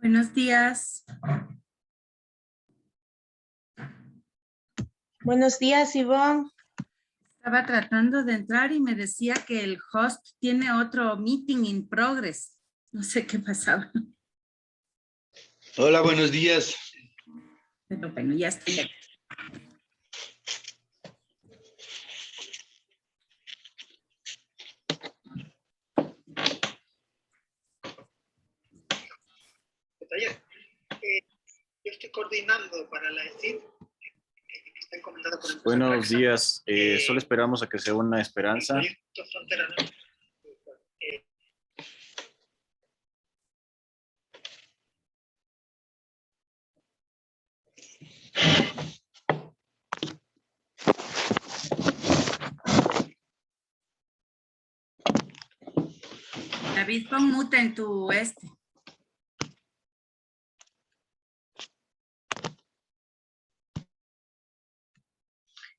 Buenos días. Buenos días, Ivonne. Estaba tratando de entrar y me decía que el host tiene otro meeting in progress. No sé qué pasaba. Hola, buenos días. Pero bueno, ya estoy aquí. Yo estoy coordinando para la ECID. Buenos días. Solo esperamos a que se una Esperanza. David, pon mute en tu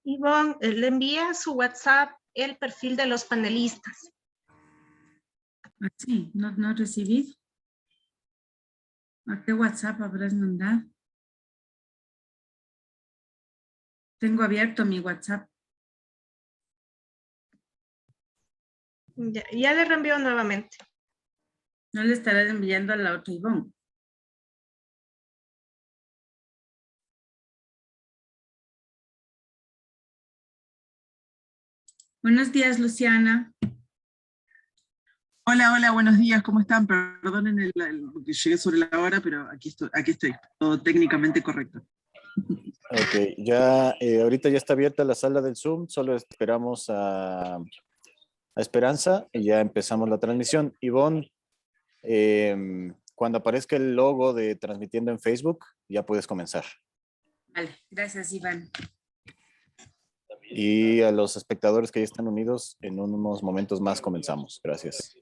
Ivonne, le envié a su WhatsApp el perfil de los panelistas. Sí, no he recibido. ¿A qué WhatsApp habrás mandado? Tengo abierto mi WhatsApp. Ya le reenvío nuevamente. No le estarás enviando a la otra Ivonne. Buenos días, Luciana. Hola, buenos días, ¿cómo están? Perdonen que llegué sobre la hora, pero aquí estoy, todo técnicamente correcto. Ok, ya ahorita ya está abierta la sala del Zoom, solo esperamos a Esperanza y ya empezamos la transmisión. Ivonne, cuando aparezca el logo de transmitiendo en Facebook, ya puedes comenzar. Vale, gracias, Iván. Y a los espectadores que ya están unidos, en unos momentos más comenzamos. Gracias.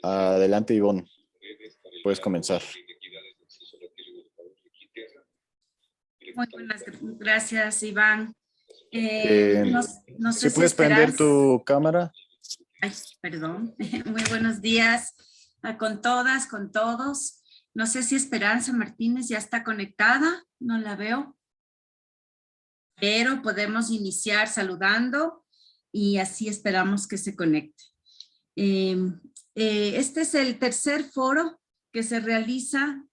Adelante, Ivonne. Puedes comenzar. Muy buenas, gracias, Iván. No sé si puedes prender tu cámara. Ay, perdón. Muy buenos días con todas, con todos. No sé si Esperanza Martínez ya está conectada, no la veo. Pero podemos iniciar saludando y así esperamos que se conecte. Este es el tercer foro que se realiza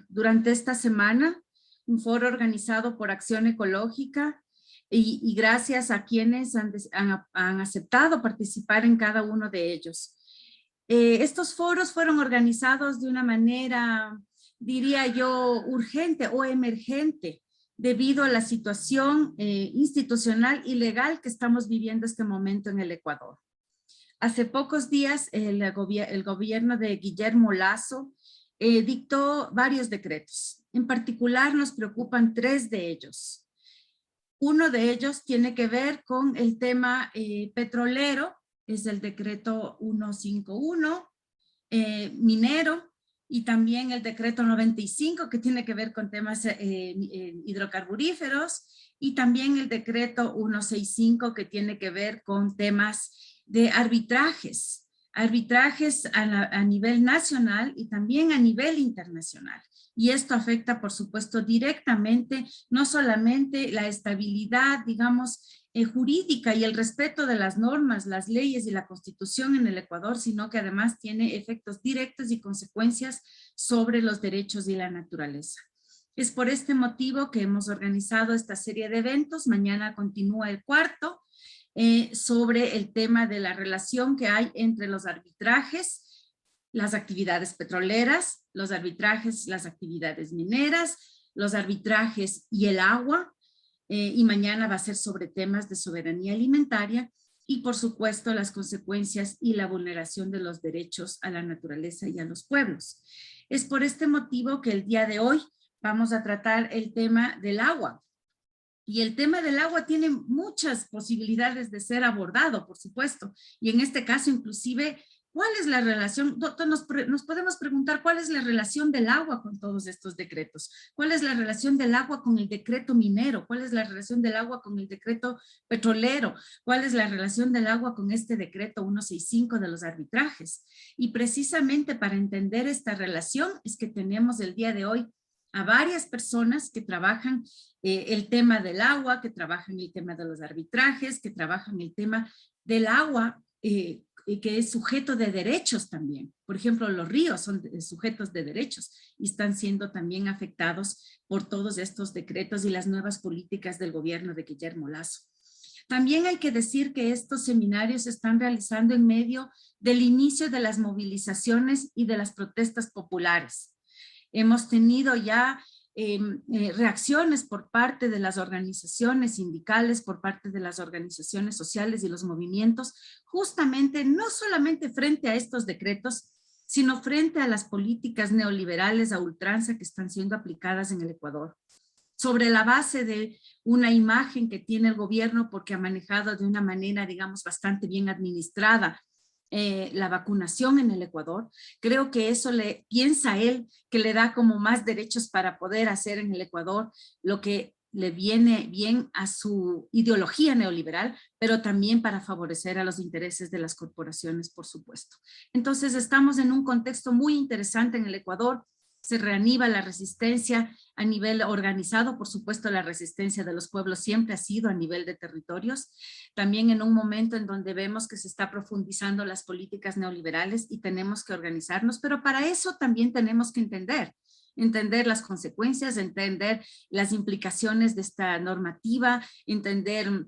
durante esta semana, un foro organizado por Acción Ecológica y gracias a quienes han aceptado participar en cada uno de ellos. Estos foros fueron organizados de una manera, diría yo, urgente o emergente, debido a la situación institucional y legal que estamos viviendo este momento en el Ecuador. Hace pocos días el gobierno de Guillermo Lasso dictó varios decretos. En particular nos preocupan tres de ellos. Uno de ellos tiene que ver con el tema petrolero, es el decreto 151, minero, y también el decreto 95 que tiene que ver con temas hidrocarburíferos, y también el decreto 165 que tiene que ver con temas de arbitrajes a nivel nacional y también a nivel internacional. Y esto afecta, por supuesto, directamente, no solamente la estabilidad, digamos, jurídica y el respeto de las normas, las leyes y la Constitución en el Ecuador, sino que además tiene efectos directos y consecuencias sobre los derechos y la naturaleza. Es por este motivo que hemos organizado esta serie de eventos. Mañana continúa el cuarto sobre el tema de la relación que hay entre los arbitrajes, las actividades petroleras, los arbitrajes, las actividades mineras, los arbitrajes y el agua. Y mañana va a ser sobre temas de soberanía alimentaria y, por supuesto, las consecuencias y la vulneración de los derechos a la naturaleza y a los pueblos. Es por este motivo que el día de hoy vamos a tratar el tema del agua. Y el tema del agua tiene muchas posibilidades de ser abordado, por supuesto. Y en este caso, inclusive, ¿cuál es la relación? Doctor, nos podemos preguntar cuál es la relación del agua con todos estos decretos. ¿Cuál es la relación del agua con el decreto minero? ¿Cuál es la relación del agua con el decreto petrolero? ¿Cuál es la relación del agua con este decreto 165 de los arbitrajes? Y precisamente para entender esta relación es que tenemos el día de hoy a varias personas que trabajan el tema del agua, que trabajan el tema de los arbitrajes, que trabajan el tema del agua, y que es sujeto de derechos también. Por ejemplo, los ríos son sujetos de derechos y están siendo también afectados por todos estos decretos y las nuevas políticas del gobierno de Guillermo Lasso. También hay que decir que estos seminarios se están realizando en medio del inicio de las movilizaciones y de las protestas populares. Hemos tenido ya reacciones por parte de las organizaciones sindicales, por parte de las organizaciones sociales y los movimientos, justamente no solamente frente a estos decretos, sino frente a las políticas neoliberales a ultranza que están siendo aplicadas en el Ecuador. Sobre la base de una imagen que tiene el gobierno porque ha manejado de una manera, digamos, bastante bien administrada la vacunación en el Ecuador. Creo que eso piensa él que le da como más derechos para poder hacer en el Ecuador lo que le viene bien a su ideología neoliberal, pero también para favorecer a los intereses de las corporaciones, por supuesto. Entonces estamos en un contexto muy interesante en el Ecuador. Se reanima la resistencia a nivel organizado, por supuesto la resistencia de los pueblos siempre ha sido a nivel de territorios, también en un momento en donde vemos que se está profundizando las políticas neoliberales y tenemos que organizarnos, pero para eso también tenemos que entender las consecuencias, entender las implicaciones de esta normativa, entender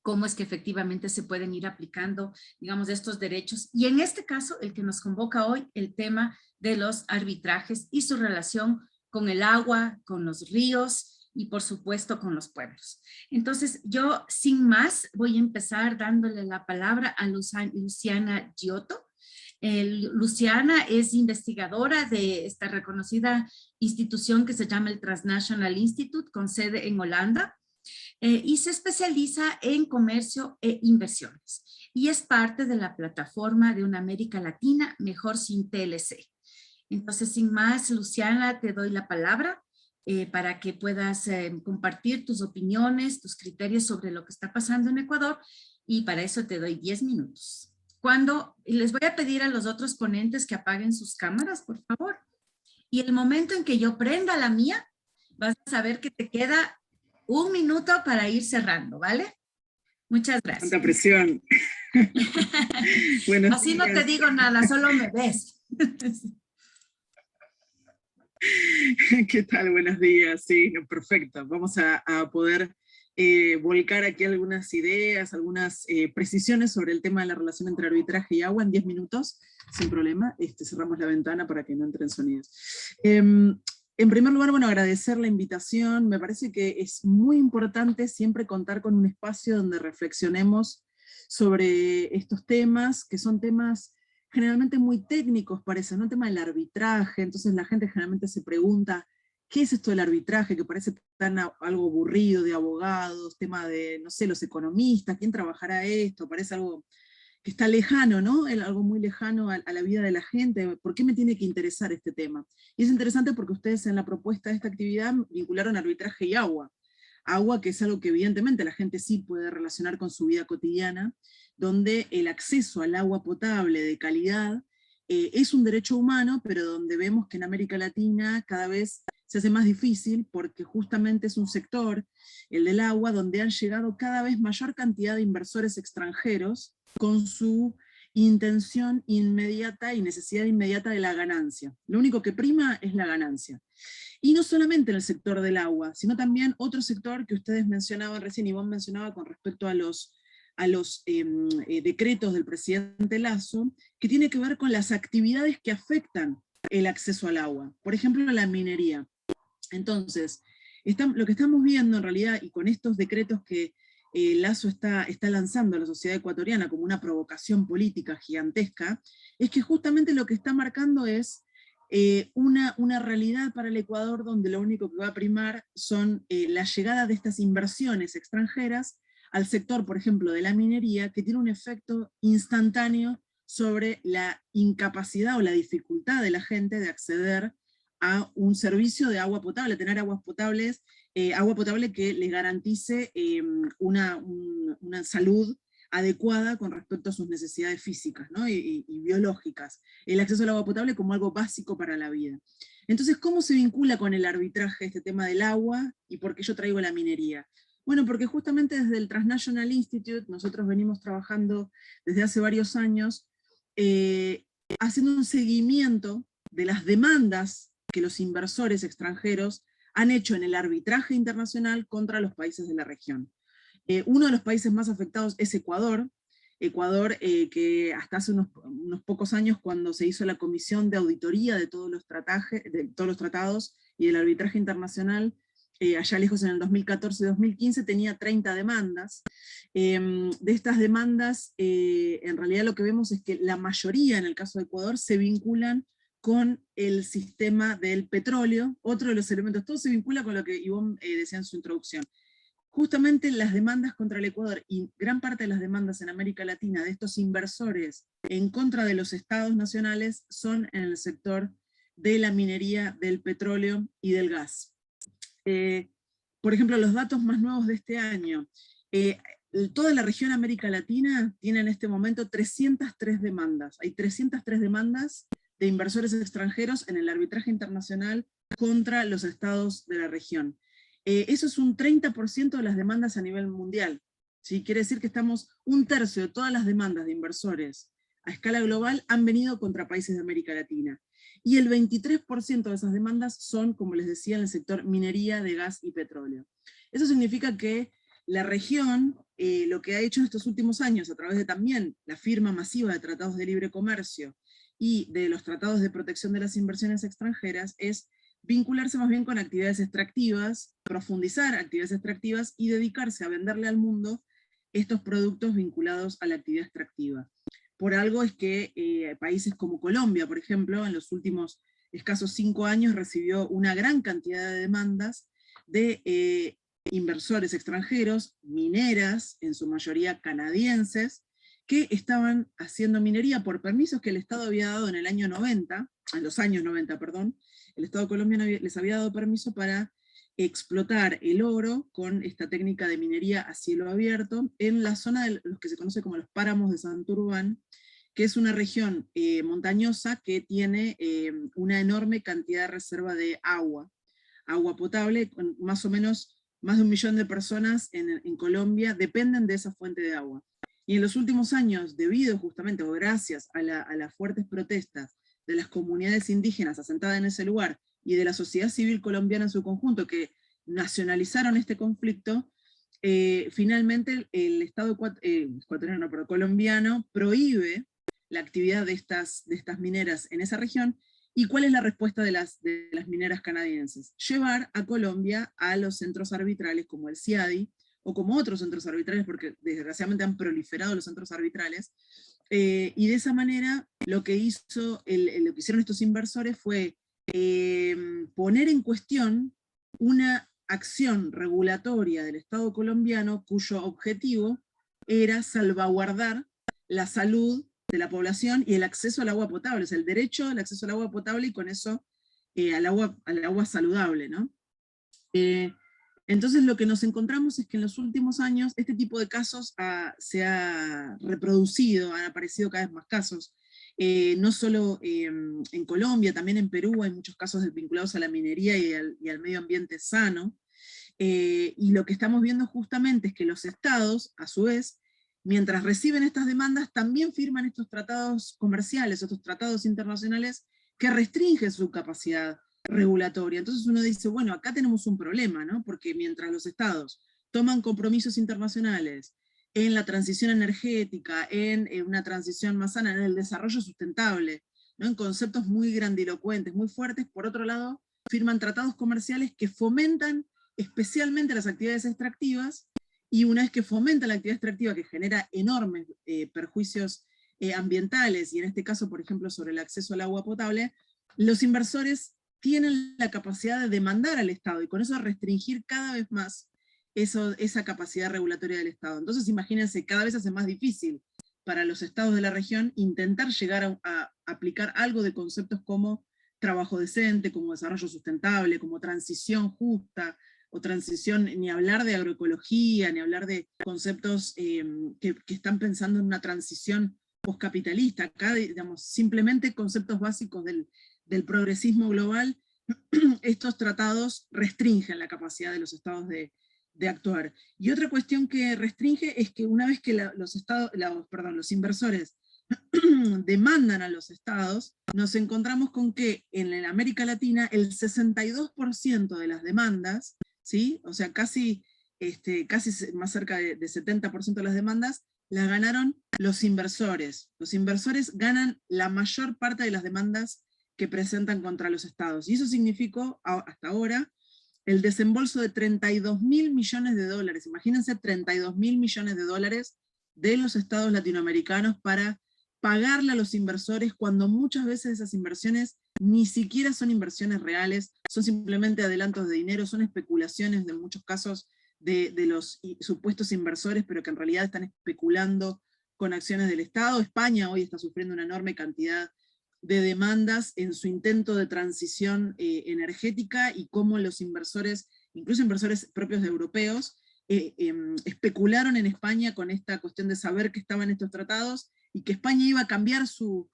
cómo es que efectivamente se pueden ir aplicando, digamos, estos derechos. Y en este caso, el que nos convoca hoy, el tema de los arbitrajes y su relación con el agua, con los ríos y por supuesto con los pueblos. Entonces yo sin más voy a empezar dándole la palabra a Luciana Giotto. Luciana es investigadora de esta reconocida institución que se llama el Transnational Institute con sede en Holanda. Y se especializa en comercio e inversiones y es parte de la plataforma de una América Latina mejor sin TLC. Entonces, sin más, Luciana, te doy la palabra para que puedas compartir tus opiniones, tus criterios sobre lo que está pasando en Ecuador y para eso te doy 10 minutos. Les voy a pedir a los otros ponentes que apaguen sus cámaras, por favor. Y el momento en que yo prenda la mía, vas a saber que te queda 1 minuto para ir cerrando, ¿vale? Muchas gracias. Tanta presión. Así días. No te digo nada, solo me ves. ¿Qué tal? Buenos días. Sí, perfecto. Vamos a poder volcar aquí algunas ideas, algunas precisiones sobre el tema de la relación entre arbitraje y agua en 10 minutos, sin problema. Cerramos la ventana para que no entren sonidos. En primer lugar, bueno, agradecer la invitación. Me parece que es muy importante siempre contar con un espacio donde reflexionemos sobre estos temas, que son temas generalmente muy técnicos, parece, ¿no? El tema del arbitraje. Entonces la gente generalmente se pregunta, ¿qué es esto del arbitraje? Que parece tan algo aburrido de abogados, tema de, no sé, los economistas, ¿quién trabajará esto? Parece algo que está lejano, ¿no? Algo muy lejano a la vida de la gente. ¿Por qué me tiene que interesar este tema? Y es interesante porque ustedes en la propuesta de esta actividad vincularon arbitraje y agua. Agua, que es algo que evidentemente la gente sí puede relacionar con su vida cotidiana, donde el acceso al agua potable de calidad es un derecho humano, pero donde vemos que en América Latina cada vez se hace más difícil porque justamente es un sector, el del agua, donde han llegado cada vez mayor cantidad de inversores extranjeros con su intención inmediata y necesidad inmediata de la ganancia. Lo único que prima es la ganancia. Y no solamente en el sector del agua, sino también otro sector que ustedes mencionaban recién, Ivonne mencionaba con respecto a los decretos del presidente Lasso, que tiene que ver con las actividades que afectan el acceso al agua. Por ejemplo, la minería. Entonces, lo que estamos viendo en realidad, y con estos decretos que Lasso está lanzando a la sociedad ecuatoriana como una provocación política gigantesca, es que justamente lo que está marcando es una realidad para el Ecuador donde lo único que va a primar son la llegada de estas inversiones extranjeras al sector, por ejemplo, de la minería, que tiene un efecto instantáneo sobre la incapacidad o la dificultad de la gente de acceder a un servicio de agua potable, tener agua potable que les garantice una salud adecuada con respecto a sus necesidades físicas, ¿no? y biológicas. El acceso al agua potable como algo básico para la vida. Entonces, ¿cómo se vincula con el arbitraje este tema del agua y por qué yo traigo la minería? Bueno, porque justamente desde el Transnational Institute nosotros venimos trabajando desde hace varios años haciendo un seguimiento de las demandas que los inversores extranjeros han hecho en el arbitraje internacional contra los países de la región. Uno de los países más afectados es Ecuador, que hasta hace unos pocos años, cuando se hizo la comisión de auditoría de todos los tratados y del arbitraje internacional, allá lejos en el 2014 y 2015, tenía 30 demandas. De estas demandas, en realidad lo que vemos es que la mayoría, en el caso de Ecuador, se vinculan con el sistema del petróleo. Otro de los elementos, todo se vincula con lo que Ivonne decía en su introducción. Justamente las demandas contra el Ecuador, y gran parte de las demandas en América Latina de estos inversores en contra de los estados nacionales, son en el sector de la minería, del petróleo y del gas. Por ejemplo, los datos más nuevos de este año, toda la región América Latina tiene en este momento 303 demandas. Hay 303 demandas de inversores extranjeros en el arbitraje internacional contra los estados de la región. Eso es un 30% de las demandas a nivel mundial. ¿Sí? Quiere decir que estamos, 1/3 de todas las demandas de inversores a escala global han venido contra países de América Latina. Y el 23% de esas demandas son, como les decía, en el sector minería de gas y petróleo. Eso significa que la región, lo que ha hecho en estos últimos años, a través de también la firma masiva de tratados de libre comercio y de los tratados de protección de las inversiones extranjeras, es vincularse más bien con actividades extractivas, profundizar actividades extractivas y dedicarse a venderle al mundo estos productos vinculados a la actividad extractiva. Por algo es que países como Colombia, por ejemplo, en los últimos escasos 5 años recibió una gran cantidad de demandas de inversores extranjeros, mineras, en su mayoría canadienses, que estaban haciendo minería por permisos que el Estado había dado en el año 90, en los años 90, perdón. El Estado colombiano les había dado permiso para explotar el oro con esta técnica de minería a cielo abierto en la zona de los que se conoce como los páramos de Santurbán, que es una región montañosa que tiene una enorme cantidad de reserva de agua potable. Más o menos más de 1 millón de personas en Colombia dependen de esa fuente de agua. Y en los últimos años, debido justamente o gracias a las fuertes protestas de las comunidades indígenas asentadas en ese lugar, y de la sociedad civil colombiana en su conjunto, que nacionalizaron este conflicto, finalmente el Estado colombiano prohíbe la actividad de estas mineras en esa región. ¿Y cuál es la respuesta de las mineras canadienses? Llevar a Colombia a los centros arbitrales como el CIADI, o como otros centros arbitrales, porque desgraciadamente han proliferado los centros arbitrales, y de esa manera lo que hicieron estos inversores fue poner en cuestión una acción regulatoria del Estado colombiano cuyo objetivo era salvaguardar la salud de la población y el acceso al agua potable, o sea, el derecho al acceso al agua potable y con eso al agua saludable, ¿no? Entonces lo que nos encontramos es que en los últimos años este tipo de casos se ha reproducido, han aparecido cada vez más casos, no solo en Colombia, también en Perú hay muchos casos vinculados a la minería y al medio ambiente sano, y lo que estamos viendo justamente es que los estados, a su vez, mientras reciben estas demandas, también firman estos tratados comerciales, estos tratados internacionales que restringen su capacidad regulatoria. Entonces uno dice, bueno, acá tenemos un problema, ¿no? Porque mientras los estados toman compromisos internacionales en la transición energética, en una transición más sana, en el desarrollo sustentable, ¿no? En conceptos muy grandilocuentes, muy fuertes, por otro lado, firman tratados comerciales que fomentan especialmente las actividades extractivas, y una vez que fomenta la actividad extractiva que genera enormes perjuicios ambientales, y en este caso, por ejemplo, sobre el acceso al agua potable, los inversores tienen la capacidad de demandar al Estado, y con eso restringir cada vez más esa capacidad regulatoria del Estado. Entonces, imagínense, cada vez se hace más difícil para los estados de la región intentar llegar a aplicar algo de conceptos como trabajo decente, como desarrollo sustentable, como transición justa, o transición, ni hablar de agroecología, ni hablar de conceptos que están pensando en una transición postcapitalista. Acá, digamos, simplemente conceptos básicos del progresismo global. Estos tratados restringen la capacidad de los estados de actuar. Y otra cuestión que restringe es que una vez que los inversores demandan a los estados, nos encontramos con que en América Latina el 62% de las demandas, ¿sí? O sea, casi más cerca de 70% de las demandas, las ganaron los inversores. Los inversores ganan la mayor parte de las demandas que presentan contra los estados. Y eso significó, hasta ahora, el desembolso de 32.000 millones de dólares. Imagínense 32.000 millones de dólares de los estados latinoamericanos para pagarle a los inversores, cuando muchas veces esas inversiones ni siquiera son inversiones reales, son simplemente adelantos de dinero, son especulaciones de muchos casos de los supuestos inversores, pero que en realidad están especulando con acciones del Estado. España hoy está sufriendo una enorme cantidad de demandas en su intento de transición energética, y cómo los inversores, incluso inversores propios de europeos, especularon en España con esta cuestión de saber que estaban estos tratados, y que España iba a cambiar su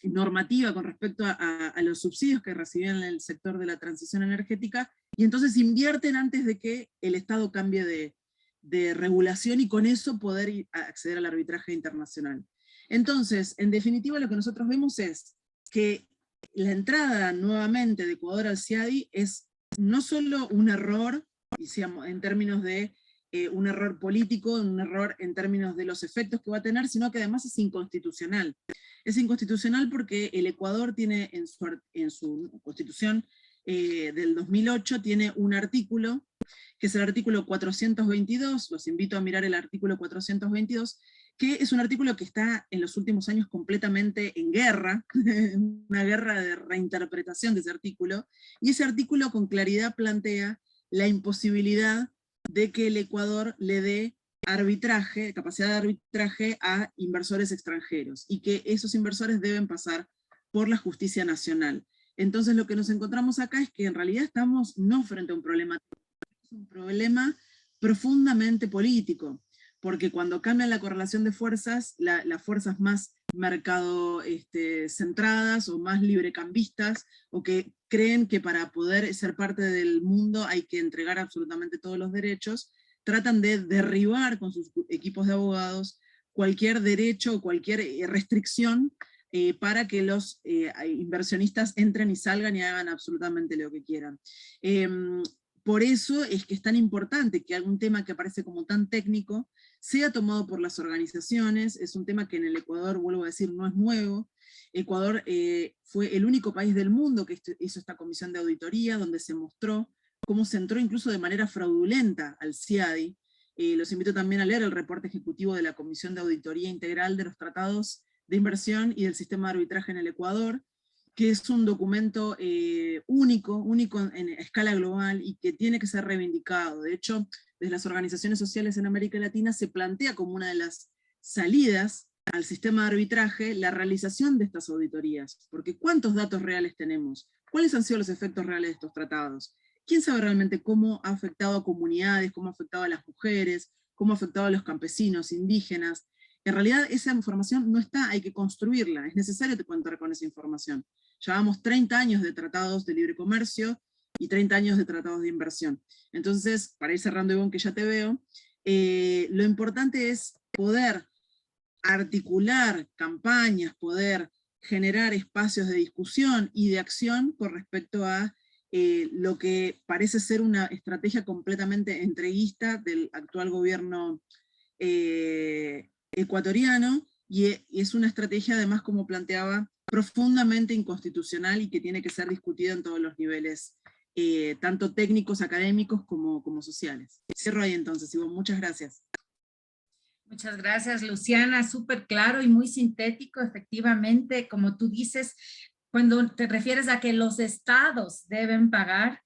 normativa con respecto a los subsidios que recibían en el sector de la transición energética, y entonces invierten antes de que el Estado cambie de regulación, y con eso poder acceder al arbitraje internacional. Entonces, en definitiva, lo que nosotros vemos es que la entrada nuevamente de Ecuador al CIADI es no solo un error, digamos, en términos de un error político, un error en términos de los efectos que va a tener, sino que además es inconstitucional. Es inconstitucional porque el Ecuador tiene en su constitución del 2008, tiene un artículo, que es el artículo 422, los invito a mirar el artículo 422, que es un artículo que está en los últimos años completamente en guerra, una guerra de reinterpretación de ese artículo, y ese artículo con claridad plantea la imposibilidad de que el Ecuador le dé arbitraje, capacidad de arbitraje a inversores extranjeros, y que esos inversores deben pasar por la justicia nacional. Entonces lo que nos encontramos acá es que en realidad estamos no frente a un problema, es un problema profundamente político, porque cuando cambia la correlación de fuerzas, las fuerzas más mercado centradas o más librecambistas, o que creen que para poder ser parte del mundo hay que entregar absolutamente todos los derechos, tratan de derribar con sus equipos de abogados cualquier derecho o cualquier restricción para que los inversionistas entren y salgan y hagan absolutamente lo que quieran. Por eso es que es tan importante que algún tema que parece como tan técnico sea tomado por las organizaciones. Es un tema que en el Ecuador, vuelvo a decir, no es nuevo. Ecuador fue el único país del mundo que hizo esta comisión de auditoría, donde se mostró cómo se entró incluso de manera fraudulenta al CIADI. Los invito también a leer el reporte ejecutivo de la Comisión de Auditoría Integral de los Tratados de Inversión y del Sistema de Arbitraje en el Ecuador, que es un documento único en escala global, y que tiene que ser reivindicado. De hecho, desde las organizaciones sociales en América Latina se plantea como una de las salidas al sistema de arbitraje la realización de estas auditorías, porque ¿cuántos datos reales tenemos? ¿Cuáles han sido los efectos reales de estos tratados? ¿Quién sabe realmente cómo ha afectado a comunidades, cómo ha afectado a las mujeres, cómo ha afectado a los campesinos, indígenas? En realidad esa información no está, hay que construirla, es necesario contar con esa información. Llevamos 30 años de tratados de libre comercio y 30 años de tratados de inversión. Entonces, para ir cerrando, Ivonne, que ya te veo, lo importante es poder articular campañas, poder generar espacios de discusión y de acción con respecto a lo que parece ser una estrategia completamente entreguista del actual gobierno ecuatoriano, y es una estrategia además, como planteaba, profundamente inconstitucional y que tiene que ser discutida en todos los niveles, tanto técnicos, académicos, como sociales. Cierro ahí entonces, Ivonne, muchas gracias. Muchas gracias, Luciana, súper claro y muy sintético, efectivamente, como tú dices, cuando te refieres a que los estados deben pagar,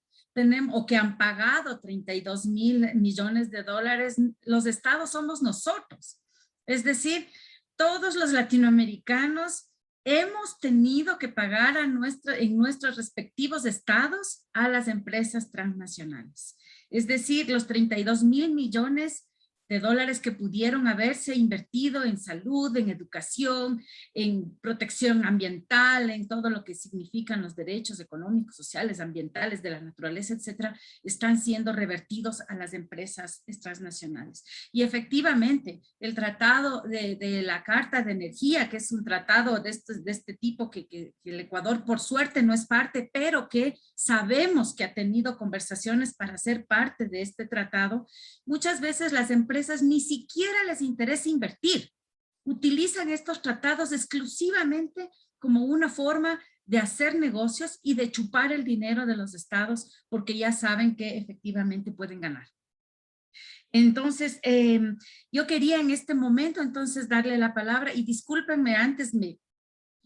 o que han pagado 32,000 millones de dólares, los estados somos nosotros. Es decir, todos los latinoamericanos hemos tenido que pagar en nuestros respectivos estados a las empresas transnacionales. Es decir, los 32,000 millones de dólares que pudieron haberse invertido en salud, en educación, en protección ambiental, en todo lo que significan los derechos económicos, sociales, ambientales, de la naturaleza, etcétera, están siendo revertidos a las empresas transnacionales. Y efectivamente, el tratado de la Carta de Energía, que es un tratado de este tipo que el Ecuador por suerte no es parte, pero que sabemos que ha tenido conversaciones para ser parte de este tratado, muchas veces las empresas ni siquiera les interesa invertir. Utilizan estos tratados exclusivamente como una forma de hacer negocios y de chupar el dinero de los estados porque ya saben que efectivamente pueden ganar. Entonces, yo quería en este momento entonces darle la palabra, y discúlpenme, antes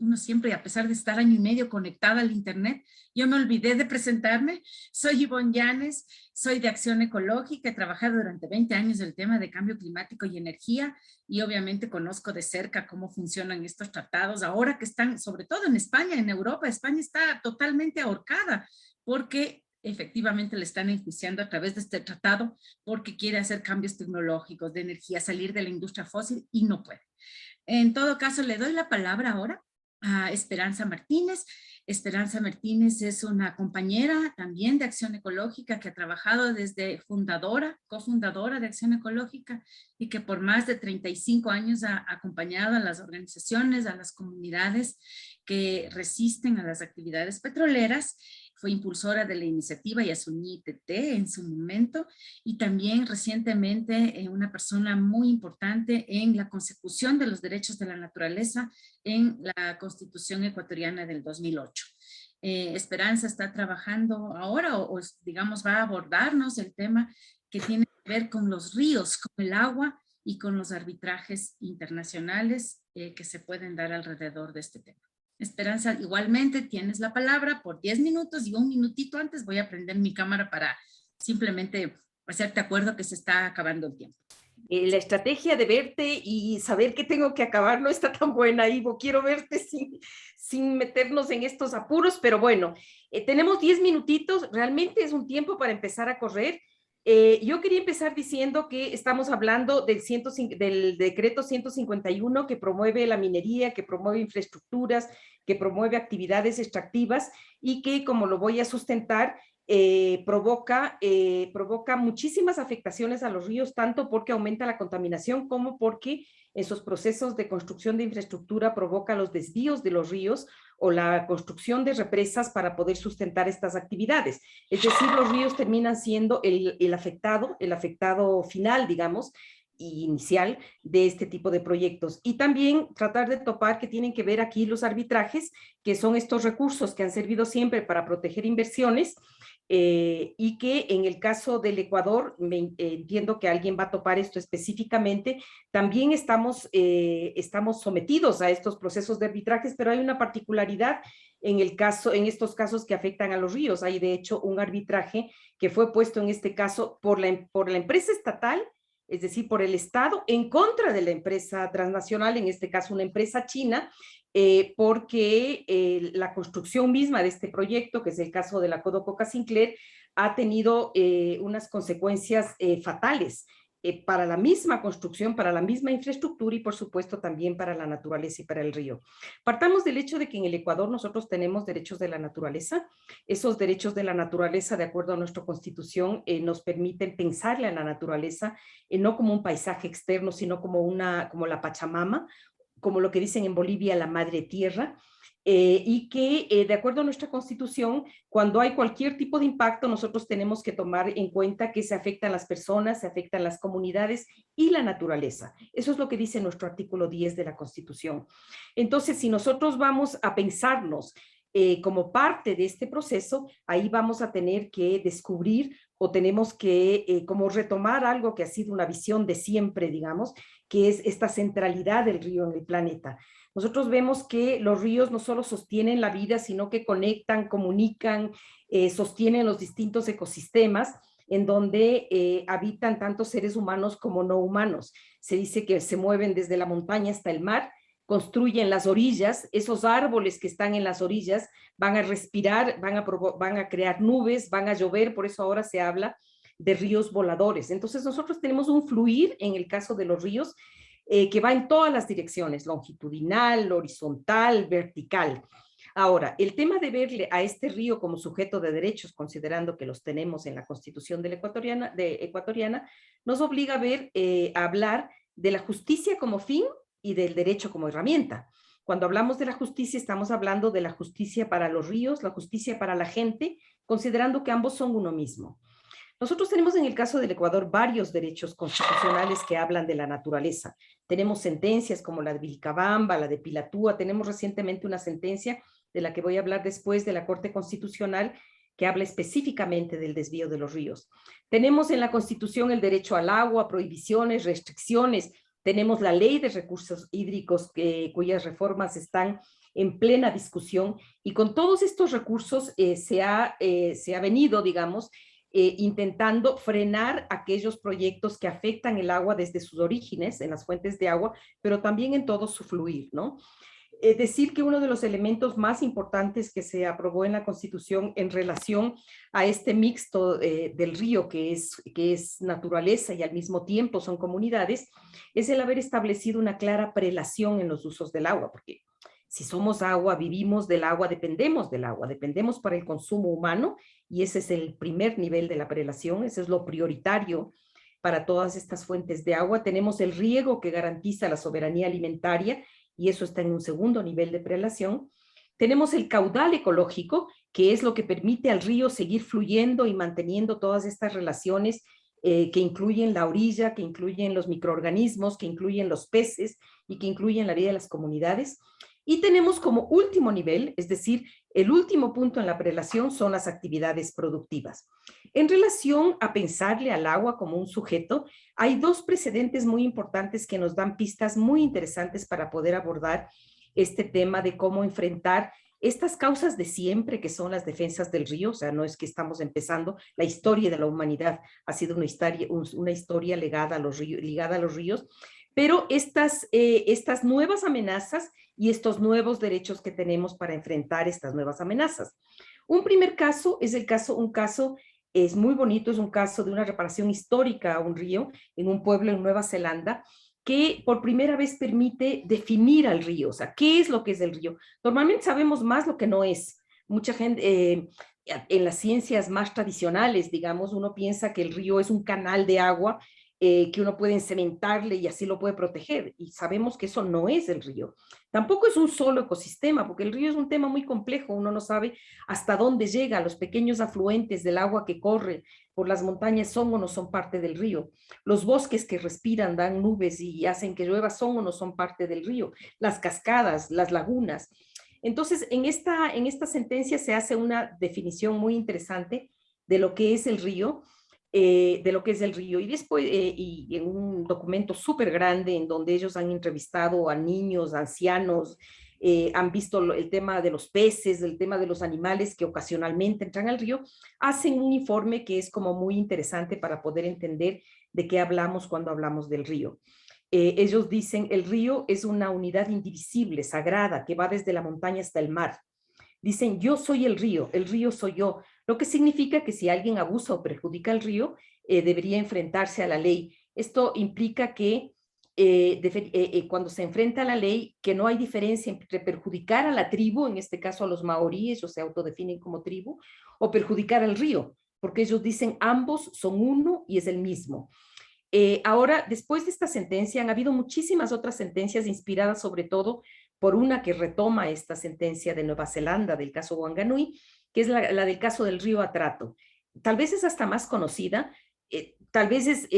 uno siempre, a pesar de estar año y medio conectada al internet, yo me olvidé de presentarme. Soy Ivonne Llanes, soy de Acción Ecológica, he trabajado durante 20 años el tema de cambio climático y energía, y obviamente conozco de cerca cómo funcionan estos tratados, ahora que están, sobre todo en España, en Europa. España está totalmente ahorcada, porque efectivamente le están enjuiciando a través de este tratado, porque quiere hacer cambios tecnológicos de energía, salir de la industria fósil, y no puede. En todo caso, le doy la palabra ahora a Esperanza Martínez. Esperanza Martínez es una compañera también de Acción Ecológica que ha trabajado desde cofundadora de Acción Ecológica, y que por más de 35 años ha acompañado a las organizaciones, a las comunidades que resisten a las actividades petroleras. Fue impulsora de la iniciativa Yasuní TT en su momento, y también recientemente una persona muy importante en la consecución de los derechos de la naturaleza en la Constitución ecuatoriana del 2008. Esperanza está trabajando ahora, o digamos va a abordarnos el tema que tiene que ver con los ríos, con el agua y con los arbitrajes internacionales que se pueden dar alrededor de este tema. Esperanza, igualmente tienes la palabra por 10 minutos, y un minutito antes voy a prender mi cámara para simplemente hacerte acuerdo que se está acabando el tiempo. La estrategia de verte y saber que tengo que acabar no está tan buena, Ivo. Quiero verte sin meternos en estos apuros, pero bueno, tenemos 10 minutitos, realmente es un tiempo para empezar a correr. Yo quería empezar diciendo que estamos hablando del decreto 151, que promueve la minería, que promueve infraestructuras, que promueve actividades extractivas, y que, como lo voy a sustentar, provoca muchísimas afectaciones a los ríos, tanto porque aumenta la contaminación como porque en sus procesos de construcción de infraestructura provoca los desvíos de los ríos o la construcción de represas para poder sustentar estas actividades. Es decir, los ríos terminan siendo el afectado final, digamos, inicial de este tipo de proyectos. Y también tratar de topar que tienen que ver aquí los arbitrajes, que son estos recursos que han servido siempre para proteger inversiones, y que en el caso del Ecuador, entiendo que alguien va a topar esto específicamente, también estamos sometidos a estos procesos de arbitrajes, pero hay una particularidad en estos casos que afectan a los ríos. Hay de hecho un arbitraje que fue puesto en este caso por la empresa estatal, es decir, por el Estado, en contra de la empresa transnacional, en este caso una empresa china, porque la construcción misma de este proyecto, que es el caso de la Codo Coca Sinclair, ha tenido unas consecuencias fatales para la misma construcción, para la misma infraestructura y por supuesto también para la naturaleza y para el río. Partamos del hecho de que en el Ecuador nosotros tenemos derechos de la naturaleza. Esos derechos de la naturaleza, de acuerdo a nuestra Constitución, nos permiten pensarle a la naturaleza no como un paisaje externo, sino como la Pachamama, como lo que dicen en Bolivia, la madre tierra. Y que de acuerdo a nuestra Constitución, cuando hay cualquier tipo de impacto, nosotros tenemos que tomar en cuenta que se afectan las personas, se afectan las comunidades y la naturaleza. Eso es lo que dice nuestro artículo 10 de la Constitución. Entonces, si nosotros vamos a pensarnos como parte de este proceso, ahí vamos a tener que descubrir o tenemos que como retomar algo que ha sido una visión de siempre, digamos, que es esta centralidad del río en el planeta. Nosotros vemos que los ríos no solo sostienen la vida, sino que conectan, comunican, sostienen los distintos ecosistemas en donde habitan tanto seres humanos como no humanos. Se dice que se mueven desde la montaña hasta el mar, construyen las orillas, esos árboles que están en las orillas van a respirar, van a crear nubes, van a llover, por eso ahora se habla de ríos voladores. Entonces nosotros tenemos un fluir en el caso de los ríos que va en todas las direcciones, longitudinal, horizontal, vertical. Ahora, el tema de verle a este río como sujeto de derechos, considerando que los tenemos en la Constitución de ecuatoriana, nos obliga a hablar de la justicia como fin y del derecho como herramienta. Cuando hablamos de la justicia, estamos hablando de la justicia para los ríos, la justicia para la gente, considerando que ambos son uno mismo. Nosotros tenemos en el caso del Ecuador varios derechos constitucionales que hablan de la naturaleza. Tenemos sentencias como la de Vilcabamba, la de Pilatúa, tenemos recientemente una sentencia de la que voy a hablar después de la Corte Constitucional que habla específicamente del desvío de los ríos. Tenemos en la Constitución el derecho al agua, prohibiciones, restricciones. Tenemos la Ley de Recursos Hídricos cuyas reformas están en plena discusión y con todos estos recursos se ha venido, digamos, intentando frenar aquellos proyectos que afectan el agua desde sus orígenes, en las fuentes de agua, pero también en todo su fluir, ¿no? Decir que uno de los elementos más importantes que se aprobó en la Constitución en relación a este mixto del río, que es naturaleza y al mismo tiempo son comunidades, es el haber establecido una clara prelación en los usos del agua, porque si somos agua, vivimos del agua, dependemos para el consumo humano y ese es el primer nivel de la prelación, ese es lo prioritario para todas estas fuentes de agua. Tenemos el riego que garantiza la soberanía alimentaria y eso está en un segundo nivel de prelación. Tenemos el caudal ecológico, que es lo que permite al río seguir fluyendo y manteniendo todas estas relaciones que incluyen la orilla, que incluyen los microorganismos, que incluyen los peces y que incluyen la vida de las comunidades. Y tenemos como último nivel, es decir, el último punto en la prelación son las actividades productivas. En relación a pensarle al agua como un sujeto, hay dos precedentes muy importantes que nos dan pistas muy interesantes para poder abordar este tema de cómo enfrentar estas causas de siempre que son las defensas del río. O sea, no es que estamos empezando, la historia de la humanidad ha sido una historia ligada a los ríos, pero estas nuevas amenazas y estos nuevos derechos que tenemos para enfrentar estas nuevas amenazas. Un primer caso es un caso es muy bonito, es un caso de una reparación histórica a un río en un pueblo en Nueva Zelanda que por primera vez permite definir al río, o sea, ¿qué es lo que es el río? Normalmente sabemos más lo que no es. Mucha gente, en las ciencias más tradicionales, digamos, uno piensa que el río es un canal de agua que uno puede encementarle y así lo puede proteger. Y sabemos que eso no es el río. Tampoco es un solo ecosistema, porque el río es un tema muy complejo. Uno no sabe hasta dónde llega. Los pequeños afluentes del agua que corre por las montañas son o no son parte del río. Los bosques que respiran, dan nubes y hacen que llueva son o no son parte del río. Las cascadas, las lagunas. Entonces, en esta sentencia se hace una definición muy interesante de lo que es el río, y después y en un documento súper grande en donde ellos han entrevistado a niños, ancianos, han visto el tema de los peces, el tema de los animales que ocasionalmente entran al río, hacen un informe que es como muy interesante para poder entender de qué hablamos cuando hablamos del río. Ellos dicen, el río es una unidad indivisible, sagrada, que va desde la montaña hasta el mar. Dicen, yo soy el río soy yo, lo que significa que si alguien abusa o perjudica al río, debería enfrentarse a la ley. Esto implica que cuando se enfrenta a la ley, que no hay diferencia entre perjudicar a la tribu, en este caso a los maoríes, ellos se autodefinen como tribu, o perjudicar al río, porque ellos dicen ambos son uno y es el mismo. Ahora, después de esta sentencia, han habido muchísimas otras sentencias inspiradas sobre todo por una que retoma esta sentencia de Nueva Zelanda, del caso Wanganui, que es la del caso del río Atrato. Tal vez es hasta más conocida, tal vez es,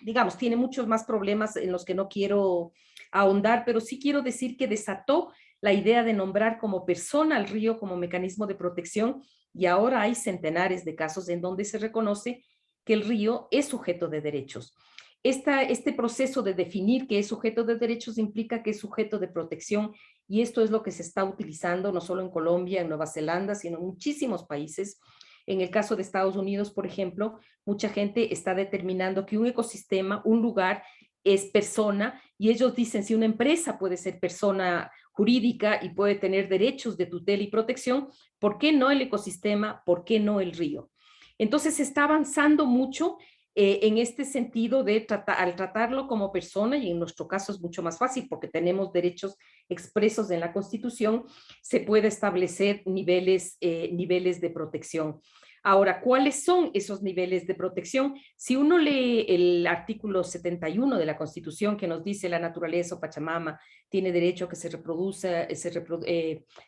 digamos, tiene muchos más problemas en los que no quiero ahondar, pero sí quiero decir que desató la idea de nombrar como persona al río como mecanismo de protección, y ahora hay centenares de casos en donde se reconoce que el río es sujeto de derechos. Este proceso de definir que es sujeto de derechos implica que es sujeto de protección, y esto es lo que se está utilizando no solo en Colombia, en Nueva Zelanda, sino en muchísimos países. En el caso de Estados Unidos, por ejemplo, mucha gente está determinando que un ecosistema, un lugar, es persona, y ellos dicen si una empresa puede ser persona jurídica y puede tener derechos de tutela y protección, ¿por qué no el ecosistema? ¿Por qué no el río? Entonces se está avanzando mucho en este sentido de al tratarlo como persona, y en nuestro caso es mucho más fácil porque tenemos derechos expresos en la Constitución, se puede establecer niveles de protección. Ahora, ¿cuáles son esos niveles de protección? Si uno lee el artículo 71 de la Constitución, que nos dice la naturaleza o Pachamama tiene derecho a que se reproduzca,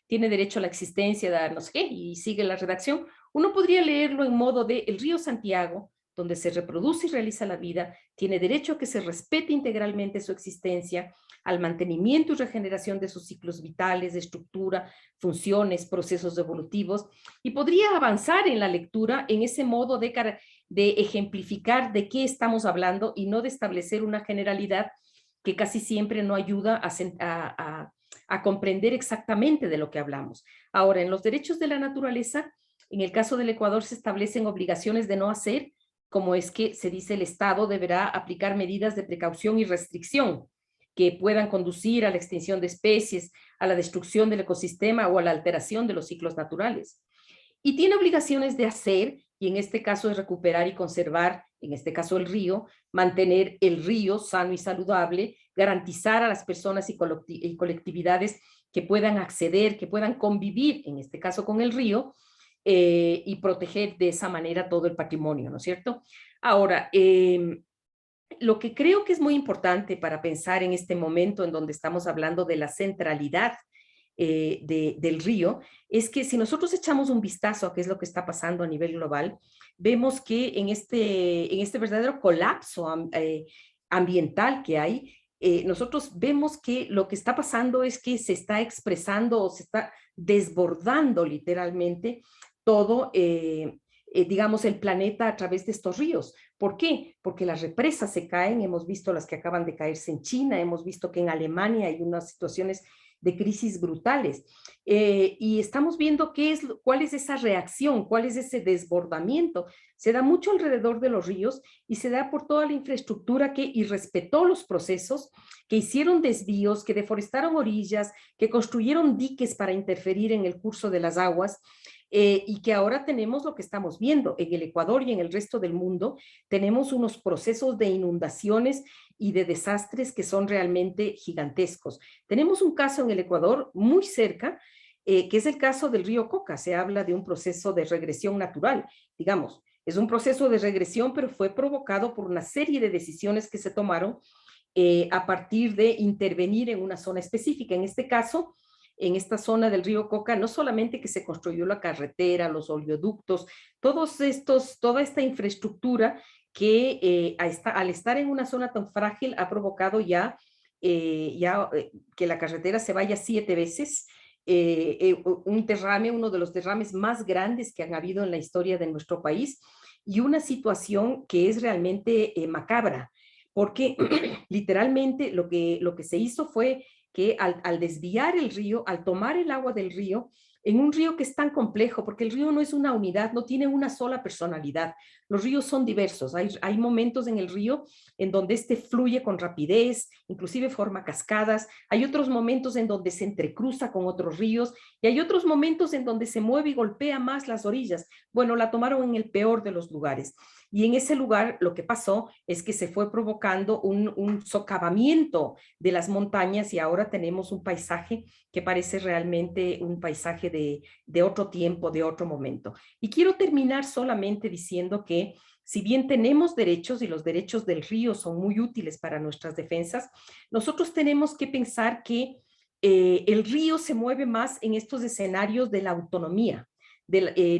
tiene derecho a la existencia de no sé qué, y sigue la redacción, uno podría leerlo en modo de el río Santiago, donde se reproduce y realiza la vida, tiene derecho a que se respete integralmente su existencia, al mantenimiento y regeneración de sus ciclos vitales, de estructura, funciones, procesos evolutivos, y podría avanzar en la lectura en ese modo de ejemplificar de qué estamos hablando y no de establecer una generalidad que casi siempre no ayuda a comprender exactamente de lo que hablamos. Ahora, en los derechos de la naturaleza, en el caso del Ecuador se establecen obligaciones de no hacer, como es que se dice el Estado deberá aplicar medidas de precaución y restricción que puedan conducir a la extinción de especies, a la destrucción del ecosistema o a la alteración de los ciclos naturales. Y tiene obligaciones de hacer, y en este caso es recuperar y conservar, en este caso el río, mantener el río sano y saludable, garantizar a las personas y colectividades que puedan acceder, que puedan convivir, en este caso con el río, y proteger de esa manera todo el patrimonio, ¿no es cierto? Ahora, lo que creo que es muy importante para pensar en este momento en donde estamos hablando de la centralidad del río, es que si nosotros echamos un vistazo a qué es lo que está pasando a nivel global, vemos que en este verdadero colapso ambiental que hay, nosotros vemos que lo que está pasando es que se está expresando o se está desbordando literalmente todo, digamos, el planeta a través de estos ríos. ¿Por qué? Porque las represas se caen, hemos visto las que acaban de caerse en China, hemos visto que en Alemania hay unas situaciones de crisis brutales, y estamos viendo cuál es esa reacción, cuál es ese desbordamiento. Se da mucho alrededor de los ríos y se da por toda la infraestructura que irrespetó los procesos, que hicieron desvíos, que deforestaron orillas, que construyeron diques para interferir en el curso de las aguas, y que ahora tenemos lo que estamos viendo en el Ecuador y en el resto del mundo. Tenemos unos procesos de inundaciones y de desastres que son realmente gigantescos. Tenemos un caso en el Ecuador muy cerca, que es el caso del río Coca. Se habla de un proceso de regresión natural, digamos. Es un proceso de regresión, pero fue provocado por una serie de decisiones que se tomaron a partir de intervenir en una zona específica. En este caso, en esta zona del río Coca, no solamente que se construyó la carretera, los oleoductos, toda esta infraestructura que al estar en una zona tan frágil ha provocado que la carretera se vaya 7 veces, un derrame, uno de los derrames más grandes que han habido en la historia de nuestro país, y una situación que es realmente macabra, porque literalmente lo que se hizo fue que al desviar el río, al tomar el agua del río, en un río que es tan complejo, porque el río no es una unidad, no tiene una sola personalidad. Los ríos son diversos. Hay momentos en el río en donde este fluye con rapidez, inclusive forma cascadas. Hay otros momentos en donde se entrecruza con otros ríos y hay otros momentos en donde se mueve y golpea más las orillas. Bueno, la tomaron en el peor de los lugares. Y en ese lugar lo que pasó es que se fue provocando un socavamiento de las montañas y ahora tenemos un paisaje que parece realmente un paisaje de otro tiempo, de otro momento. Y quiero terminar solamente diciendo que si bien tenemos derechos y los derechos del río son muy útiles para nuestras defensas, nosotros tenemos que pensar que el río se mueve más en estos escenarios de la autonomía.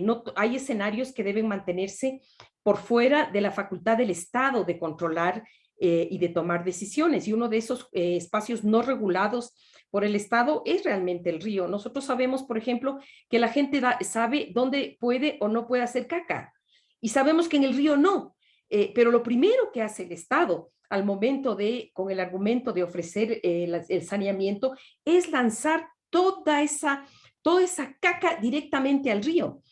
No, hay escenarios que deben mantenerse por fuera de la facultad del Estado de controlar y de tomar decisiones. Y uno de esos espacios no regulados por el Estado es realmente el río. Nosotros sabemos, por ejemplo, que la gente sabe dónde puede o no puede hacer caca. Y sabemos que en el río no. Pero lo primero que hace el Estado al momento con el argumento de ofrecer el saneamiento es lanzar toda esa caca directamente al río.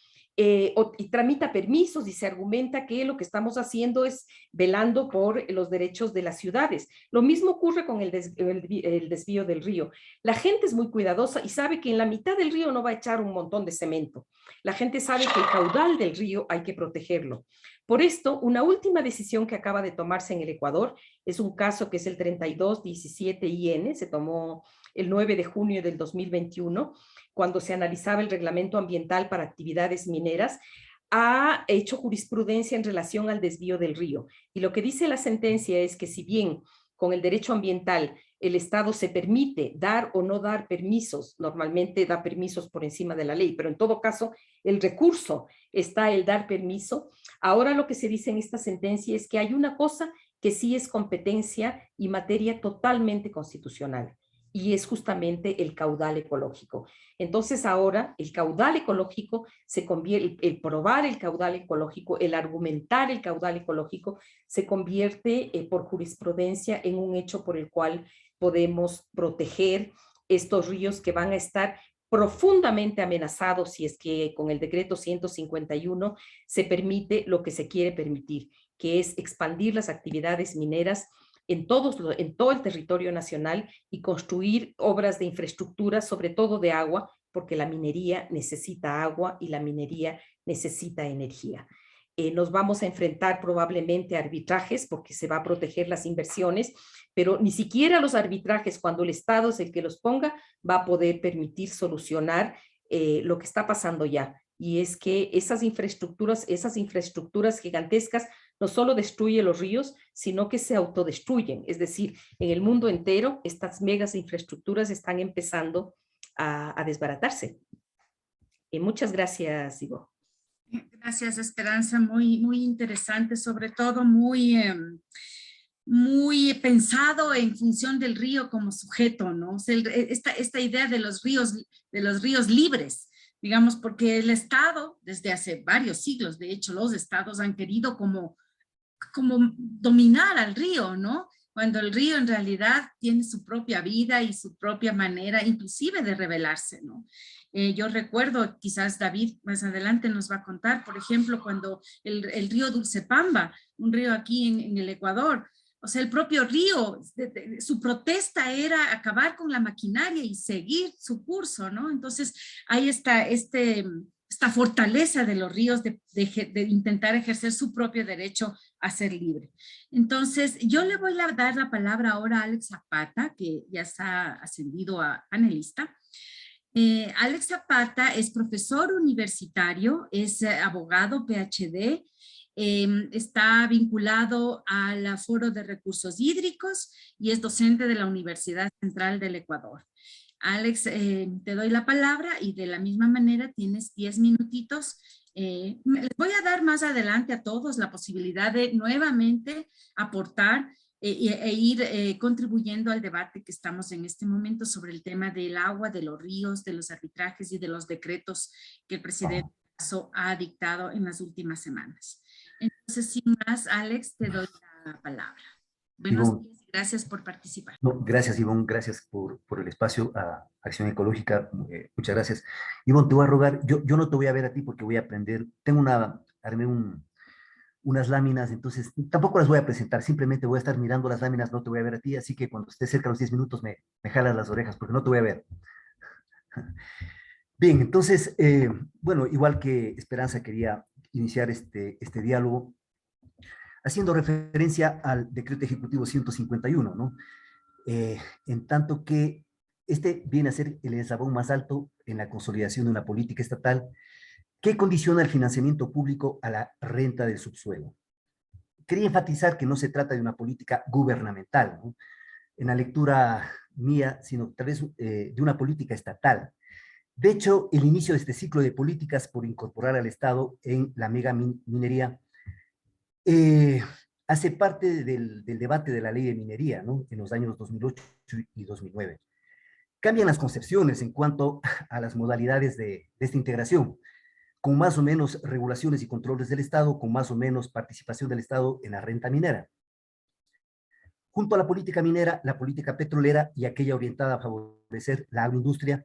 Y tramita permisos y se argumenta que lo que estamos haciendo es velando por los derechos de las ciudades. Lo mismo ocurre con el desvío del río. La gente es muy cuidadosa y sabe que en la mitad del río no va a echar un montón de cemento. La gente sabe que el caudal del río hay que protegerlo. Por esto, una última decisión que acaba de tomarse en el Ecuador es un caso que es el 3217-IN, se tomó el 9 de junio del 2021, cuando se analizaba el reglamento ambiental para actividades mineras, ha hecho jurisprudencia en relación al desvío del río. Y lo que dice la sentencia es que si bien con el derecho ambiental el Estado se permite dar o no dar permisos, normalmente da permisos por encima de la ley, pero en todo caso el recurso está el dar permiso. Ahora lo que se dice en esta sentencia es que hay una cosa que sí es competencia y materia totalmente constitucional, y es justamente el caudal ecológico. Entonces ahora el caudal ecológico se convierte, el probar el caudal ecológico, el argumentar el caudal ecológico, se convierte por jurisprudencia en un hecho por el cual podemos proteger estos ríos que van a estar profundamente amenazados si es que con el decreto 151 se permite lo que se quiere permitir, que es expandir las actividades mineras en todo el territorio nacional y construir obras de infraestructura, sobre todo de agua, porque la minería necesita agua y la minería necesita energía. Nos vamos a enfrentar probablemente a arbitrajes porque se va a proteger las inversiones, pero ni siquiera los arbitrajes, cuando el Estado es el que los ponga, va a poder permitir solucionar lo que está pasando ya. Y es que esas infraestructuras gigantescas no solo destruyen los ríos, sino que se autodestruyen. Es decir, en el mundo entero, estas megas infraestructuras están empezando a desbaratarse. Muchas gracias, Ivo. Gracias, Esperanza. Muy, muy interesante, sobre todo muy pensado en función del río como sujeto, ¿no? O sea, esta idea de los ríos libres, digamos, porque el Estado, desde hace varios siglos, de hecho, los estados han querido como dominar al río, ¿no? Cuando el río en realidad tiene su propia vida y su propia manera, inclusive de rebelarse, ¿no? Yo recuerdo, quizás David más adelante nos va a contar, por ejemplo, cuando el río Dulcepamba, un río aquí en el Ecuador, o sea, el propio río, su protesta era acabar con la maquinaria y seguir su curso, ¿no? Entonces, ahí está esta fortaleza de los ríos de intentar ejercer su propio derecho a ser libre. Entonces, yo le voy a dar la palabra ahora a Alex Zapata, que ya está ascendido a panelista. Alex Zapata es profesor universitario, es abogado PhD, está vinculado al Foro de Recursos Hídricos y es docente de la Universidad Central del Ecuador. Alex, te doy la palabra y de la misma manera tienes 10 minutitos. Les voy a dar más adelante a todos la posibilidad de nuevamente aportar e ir contribuyendo al debate que estamos en este momento sobre el tema del agua, de los ríos, de los arbitrajes y de los decretos que el presidente ha dictado en las últimas semanas. Entonces, sin más, Alex, te doy la palabra. Buenos días. Gracias por participar. No, gracias, Ivonne, gracias por el espacio a Acción Ecológica, muchas gracias. Ivonne, te voy a rogar, yo no te voy a ver a ti porque voy a aprender, armé unas láminas, entonces tampoco las voy a presentar, simplemente voy a estar mirando las láminas, no te voy a ver a ti, así que cuando esté cerca de los 10 minutos me jalas las orejas porque no te voy a ver. Bien, entonces, bueno, igual que Esperanza quería iniciar este diálogo haciendo referencia al decreto ejecutivo 151, ¿no? En tanto que este viene a ser el eslabón más alto en la consolidación de una política estatal que condiciona el financiamiento público a la renta del subsuelo. Quería enfatizar que no se trata de una política gubernamental, ¿no?, en la lectura mía, sino tal vez de una política estatal. De hecho, el inicio de este ciclo de políticas por incorporar al Estado en la mega minería hace parte del debate de la ley de minería, ¿no?, en los años 2008 y 2009. Cambian las concepciones en cuanto a las modalidades de esta integración, con más o menos regulaciones y controles del Estado, con más o menos participación del Estado en la renta minera. Junto a la política minera, la política petrolera y aquella orientada a favorecer la agroindustria,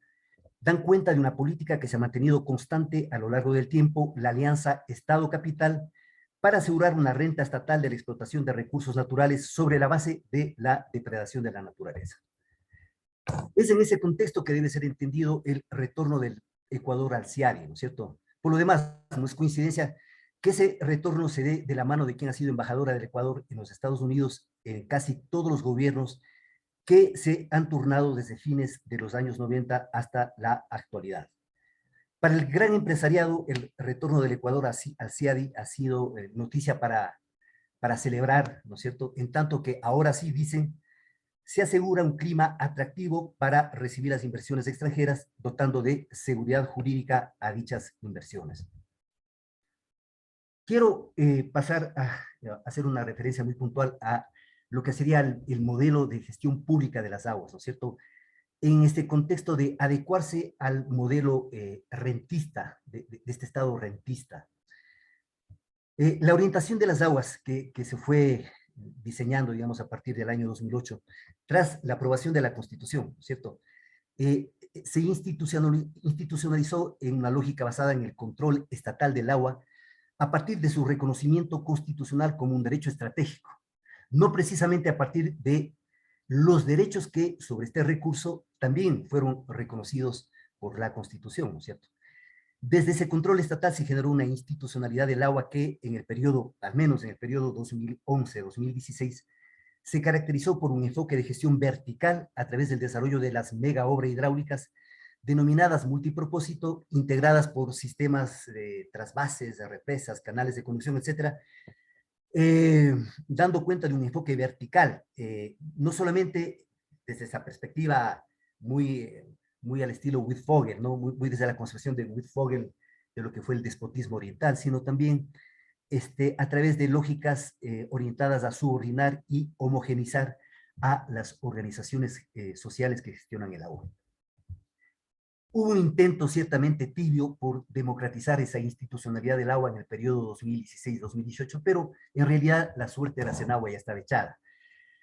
dan cuenta de una política que se ha mantenido constante a lo largo del tiempo, la alianza Estado-Capital, para asegurar una renta estatal de la explotación de recursos naturales sobre la base de la depredación de la naturaleza. Es en ese contexto que debe ser entendido el retorno del Ecuador al CIADI, ¿no es cierto? Por lo demás, no es coincidencia que ese retorno se dé de la mano de quien ha sido embajadora del Ecuador en los Estados Unidos en casi todos los gobiernos que se han turnado desde fines de los años 90 hasta la actualidad. Para el gran empresariado, el retorno del Ecuador al CIADI ha sido noticia para celebrar, ¿no es cierto? En tanto que ahora sí, dicen, se asegura un clima atractivo para recibir las inversiones extranjeras, dotando de seguridad jurídica a dichas inversiones. Quiero pasar a hacer una referencia muy puntual a lo que sería el modelo de gestión pública de las aguas, ¿no es cierto?, en este contexto de adecuarse al modelo rentista, de este Estado rentista. La orientación de las aguas que se fue diseñando, digamos, a partir del año 2008, tras la aprobación de la Constitución, ¿cierto?, se institucionalizó en una lógica basada en el control estatal del agua a partir de su reconocimiento constitucional como un derecho estratégico, no precisamente a partir de los derechos que sobre este recurso también fueron reconocidos por la Constitución, ¿no es cierto? Desde ese control estatal se generó una institucionalidad del agua que en el periodo, al menos en el periodo 2011-2016, se caracterizó por un enfoque de gestión vertical a través del desarrollo de las mega obras hidráulicas denominadas multipropósito, integradas por sistemas de trasvases, de represas, canales de conducción, etcétera, dando cuenta de un enfoque vertical, no solamente desde esa perspectiva muy al estilo Wittfogel, ¿no?, muy desde la concepción de Wittfogel de lo que fue el despotismo oriental, sino también a través de lógicas orientadas a subordinar y homogenizar a las organizaciones sociales que gestionan el agua. Hubo un intento ciertamente tibio por democratizar esa institucionalidad del agua en el periodo 2016-2018, pero en realidad la suerte de la CENAGUA ya estaba echada.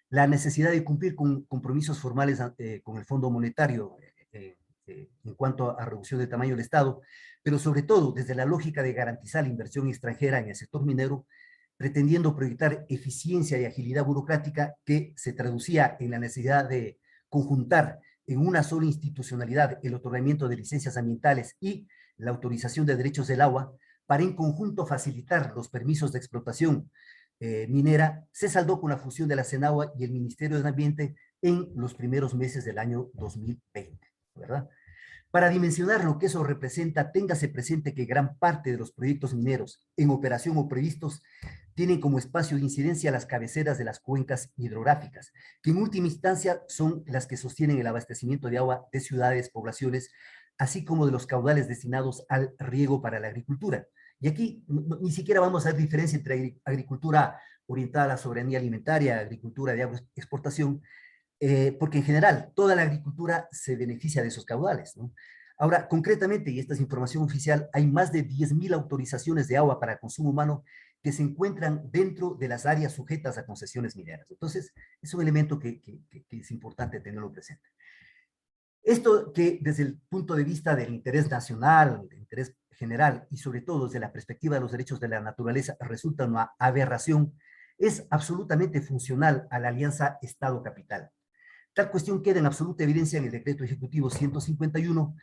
La necesidad de cumplir con compromisos formales con el Fondo Monetario en cuanto a reducción del tamaño del Estado, pero sobre todo desde la lógica de garantizar la inversión extranjera en el sector minero, pretendiendo proyectar eficiencia y agilidad burocrática que se traducía en la necesidad de conjuntar en una sola institucionalidad el otorgamiento de licencias ambientales y la autorización de derechos del agua, para en conjunto facilitar los permisos de explotación minera, se saldó con la fusión de la CENAGUA y el Ministerio del Ambiente en los primeros meses del año 2020, ¿verdad? Para dimensionar lo que eso representa, téngase presente que gran parte de los proyectos mineros en operación o previstos tienen como espacio de incidencia las cabeceras de las cuencas hidrográficas, que en última instancia son las que sostienen el abastecimiento de agua de ciudades, poblaciones, así como de los caudales destinados al riego para la agricultura. Y aquí ni siquiera vamos a hacer diferencia entre agricultura orientada a la soberanía alimentaria, agricultura de agroexportación, porque en general toda la agricultura se beneficia de esos caudales, ¿no? Ahora, concretamente, y esta es información oficial, hay más de 10.000 autorizaciones de agua para consumo humano que se encuentran dentro de las áreas sujetas a concesiones mineras. Entonces, es un elemento que es importante tenerlo presente. Esto que desde el punto de vista del interés nacional, del interés general y sobre todo desde la perspectiva de los derechos de la naturaleza resulta una aberración, es absolutamente funcional a la alianza Estado-Capital. Tal cuestión queda en absoluta evidencia en el Decreto Ejecutivo 151,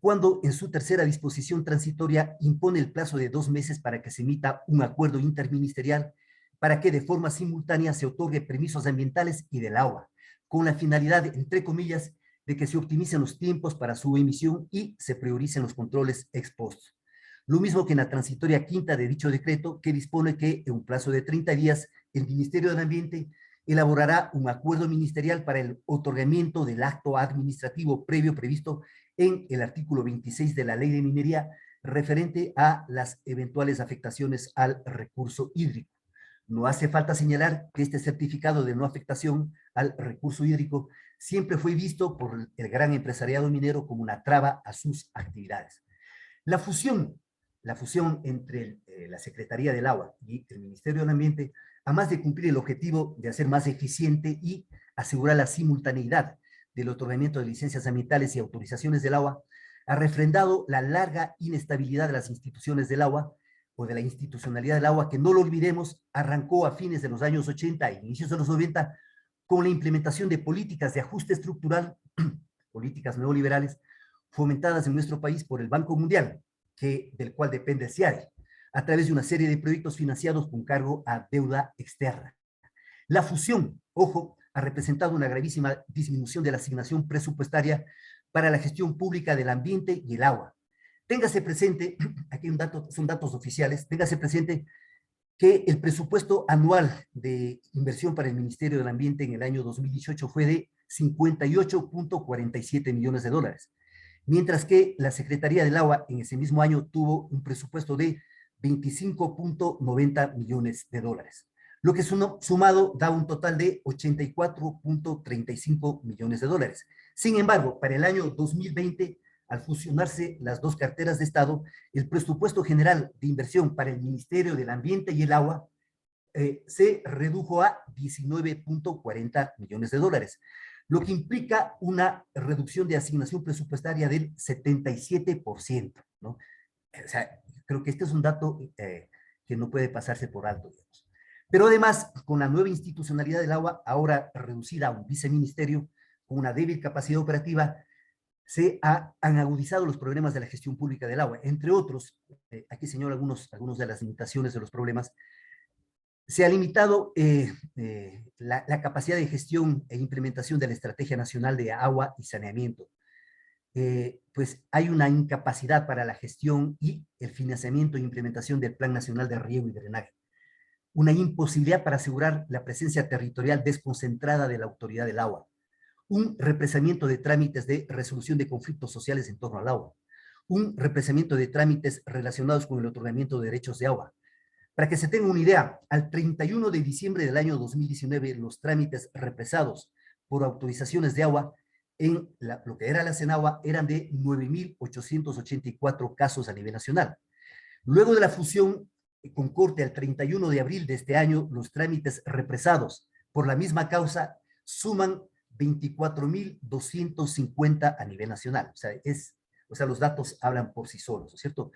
cuando en su tercera disposición transitoria impone el plazo de 2 meses para que se emita un acuerdo interministerial para que de forma simultánea se otorgue permisos ambientales y del agua, con la finalidad, entre comillas, de que se optimicen los tiempos para su emisión y se prioricen los controles ex post. Lo mismo que en la transitoria quinta de dicho decreto, que dispone que en un plazo de 30 días el Ministerio del Ambiente elaborará un acuerdo ministerial para el otorgamiento del acto administrativo previo previsto en el artículo 26 de la Ley de Minería referente a las eventuales afectaciones al recurso hídrico. No hace falta señalar que este certificado de no afectación al recurso hídrico siempre fue visto por el gran empresariado minero como una traba a sus actividades. La fusión entre la Secretaría del Agua y el Ministerio del Ambiente, además de cumplir el objetivo de hacer más eficiente y asegurar la simultaneidad del otorgamiento de licencias ambientales y autorizaciones del agua, ha refrendado la larga inestabilidad de las instituciones del agua o de la institucionalidad del agua, que no lo olvidemos, arrancó a fines de los años 80 e inicios de los 90 con la implementación de políticas de ajuste estructural, políticas neoliberales, fomentadas en nuestro país por el Banco Mundial, del cual depende el CIADE, a través de una serie de proyectos financiados con cargo a deuda externa. La fusión, ojo, ha representado una gravísima disminución de la asignación presupuestaria para la gestión pública del ambiente y el agua. Téngase presente, aquí son datos oficiales, téngase presente que el presupuesto anual de inversión para el Ministerio del Ambiente en el año 2018 fue de 58.47 millones de dólares, mientras que la Secretaría del Agua en ese mismo año tuvo un presupuesto de 25.90 millones de dólares, lo que sumado da un total de 84.35 millones de dólares. Sin embargo, para el año 2020, al fusionarse las dos carteras de Estado, el presupuesto general de inversión para el Ministerio del Ambiente y el Agua se redujo a 19.40 millones de dólares, lo que implica una reducción de asignación presupuestaria del 77%, ¿no? O sea, creo que este es un dato que no puede pasarse por alto, digamos. Pero además, con la nueva institucionalidad del agua, ahora reducida a un viceministerio, con una débil capacidad operativa, se han agudizado los problemas de la gestión pública del agua. Entre otros, aquí señalo algunos de las limitaciones de los problemas. Se ha limitado la capacidad de gestión e implementación de la Estrategia Nacional de Agua y Saneamiento. Pues hay una incapacidad para la gestión y el financiamiento e implementación del Plan Nacional de Riego y Drenaje. Una imposibilidad para asegurar la presencia territorial desconcentrada de la autoridad del agua. Un represamiento de trámites de resolución de conflictos sociales en torno al agua. Un represamiento de trámites relacionados con el otorgamiento de derechos de agua. Para que se tenga una idea, al 31 de diciembre del año 2019, los trámites represados por autorizaciones de agua en lo que era la CENAGUA eran de 9.884 casos a nivel nacional. Luego de la fusión con corte al 31 de abril de este año, los trámites represados por la misma causa suman 24.250 a nivel nacional. O sea, los datos hablan por sí solos, ¿no es cierto?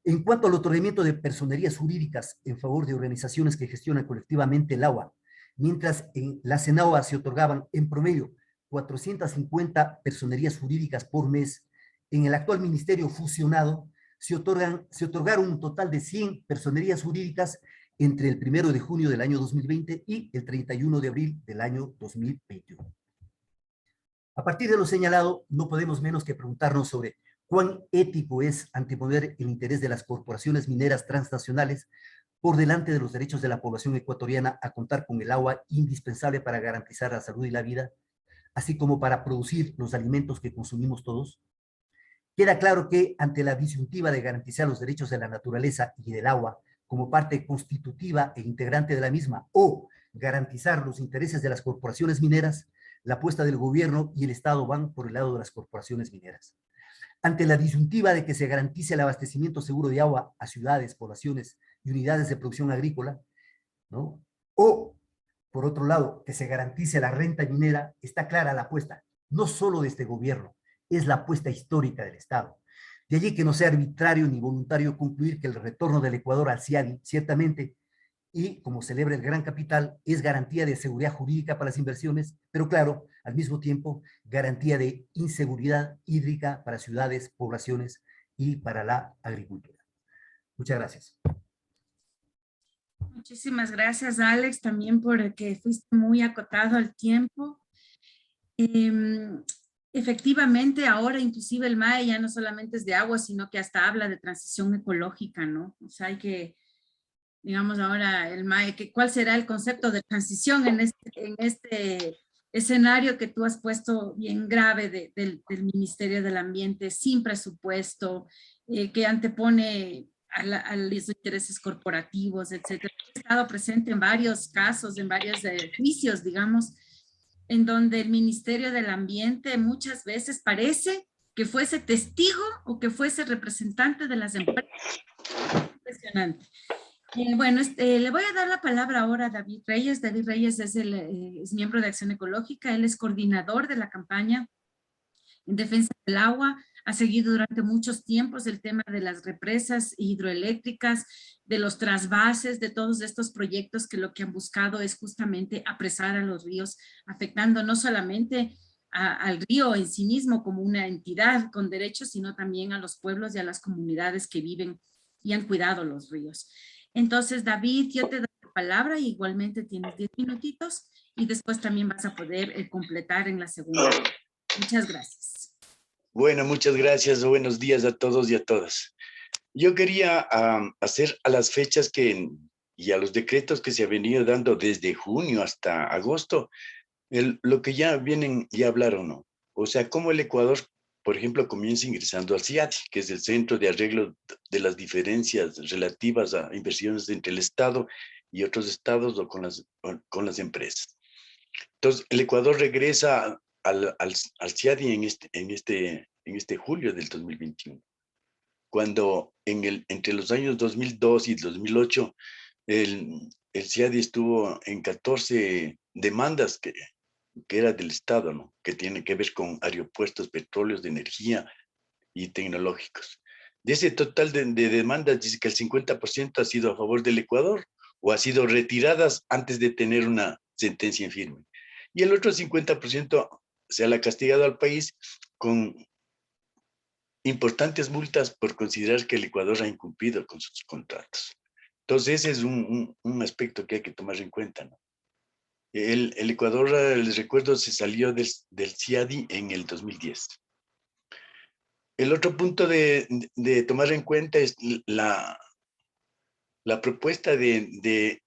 En cuanto al otorgamiento de personerías jurídicas en favor de organizaciones que gestionan colectivamente el agua, mientras en la CENAGUA se otorgaban en promedio 450 personerías jurídicas por mes, en el actual ministerio fusionado se otorgaron un total de 100 personerías jurídicas entre el 1 de junio del año 2020 y el 31 de abril del año 2021. A partir de lo señalado, no podemos menos que preguntarnos sobre cuán ético es anteponer el interés de las corporaciones mineras transnacionales por delante de los derechos de la población ecuatoriana a contar con el agua indispensable para garantizar la salud y la vida, así como para producir los alimentos que consumimos todos. Queda claro que ante la disyuntiva de garantizar los derechos de la naturaleza y del agua como parte constitutiva e integrante de la misma, o garantizar los intereses de las corporaciones mineras, la apuesta del gobierno y el Estado van por el lado de las corporaciones mineras. Ante la disyuntiva de que se garantice el abastecimiento seguro de agua a ciudades, poblaciones y unidades de producción agrícola, ¿no? O, por otro lado, que se garantice la renta minera. Está clara la apuesta, no solo de este gobierno, es la apuesta histórica del Estado. De allí que no sea arbitrario ni voluntario concluir que el retorno del Ecuador al CIADI, ciertamente, y como celebra el Gran Capital, es garantía de seguridad jurídica para las inversiones, pero claro, al mismo tiempo, garantía de inseguridad hídrica para ciudades, poblaciones y para la agricultura. Muchas gracias. Muchísimas gracias, Alex, también porque fuiste muy acotado al tiempo. Efectivamente, ahora inclusive el MAE ya no solamente es de agua, sino que hasta habla de transición ecológica, ¿no? O sea, hay que, digamos ahora el MAE, ¿cuál será el concepto de transición en este escenario que tú has puesto bien grave del Ministerio del Ambiente, sin presupuesto, que antepone a los intereses corporativos, etcétera? He estado presente en varios casos, en varios juicios, digamos, en donde el Ministerio del Ambiente muchas veces parece que fuese testigo o que fuese representante de las empresas. Impresionante. Bueno, le voy a dar la palabra ahora a David Reyes. David Reyes es miembro de Acción Ecológica, él es coordinador de la campaña en defensa del agua, ha seguido durante muchos tiempos el tema de las represas hidroeléctricas, de los trasvases, de todos estos proyectos que lo que han buscado es justamente apresar a los ríos, afectando no solamente al río en sí mismo como una entidad con derechos, sino también a los pueblos y a las comunidades que viven y han cuidado los ríos. Entonces, David, yo te doy la palabra y igualmente tienes 10 minutitos y después también vas a poder completar en la segunda. Muchas gracias. Bueno, muchas gracias. Buenos días a todos y a todas. Yo quería hacer a las fechas y a los decretos que se han venido dando desde junio hasta agosto, lo que ya vienen y hablaron, ¿no? O sea, cómo el Ecuador, por ejemplo, comienza ingresando al CIADI, que es el Centro de Arreglo de las Diferencias relativas a inversiones entre el Estado y otros estados o con las empresas. Entonces, el Ecuador regresa al CIADI en este julio del 2021, cuando entre los años 2002 y 2008, el CIADI estuvo en 14 demandas que era del Estado, ¿no? Que tiene que ver con aeropuertos, petróleos, de energía y tecnológicos. De ese total de demandas, dice que el 50% ha sido a favor del Ecuador o ha sido retiradas antes de tener una sentencia en firme. Y el otro 50% se ha castigado al país con importantes multas por considerar que el Ecuador ha incumplido con sus contratos. Entonces, ese es un aspecto que hay que tomar en cuenta, ¿no? El Ecuador, les recuerdo, se salió del CIADI en el 2010. El otro punto de tomar en cuenta es la propuesta de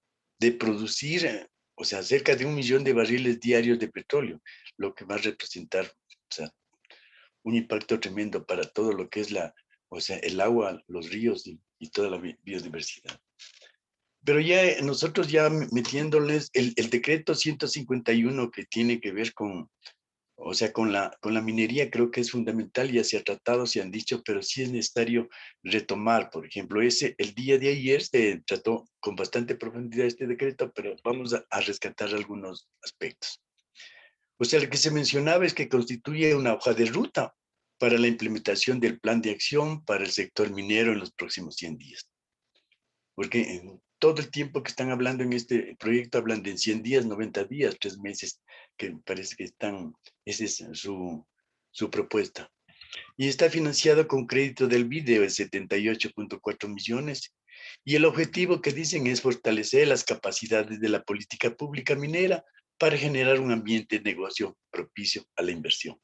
producir, o sea, cerca de 1 millón de barriles diarios de petróleo, lo que va a representar, o sea, un impacto tremendo para todo lo que es el agua, los ríos y toda la biodiversidad. Pero ya nosotros ya metiéndoles el decreto 151 que tiene que ver con la minería, creo que es fundamental, ya se ha tratado, se han dicho, pero sí es necesario retomar. Por ejemplo, el día de ayer se trató con bastante profundidad este decreto, pero vamos a rescatar algunos aspectos. O sea, lo que se mencionaba es que constituye una hoja de ruta para la implementación del plan de acción para el sector minero en los próximos 100 días. Porque en todo el tiempo que están hablando en este proyecto hablan de 100 días, 90 días, 3 meses, que parece que esa es su propuesta. Y está financiado con crédito del BID de 78.4 millones. Y el objetivo que dicen es fortalecer las capacidades de la política pública minera para generar un ambiente de negocio propicio a la inversión.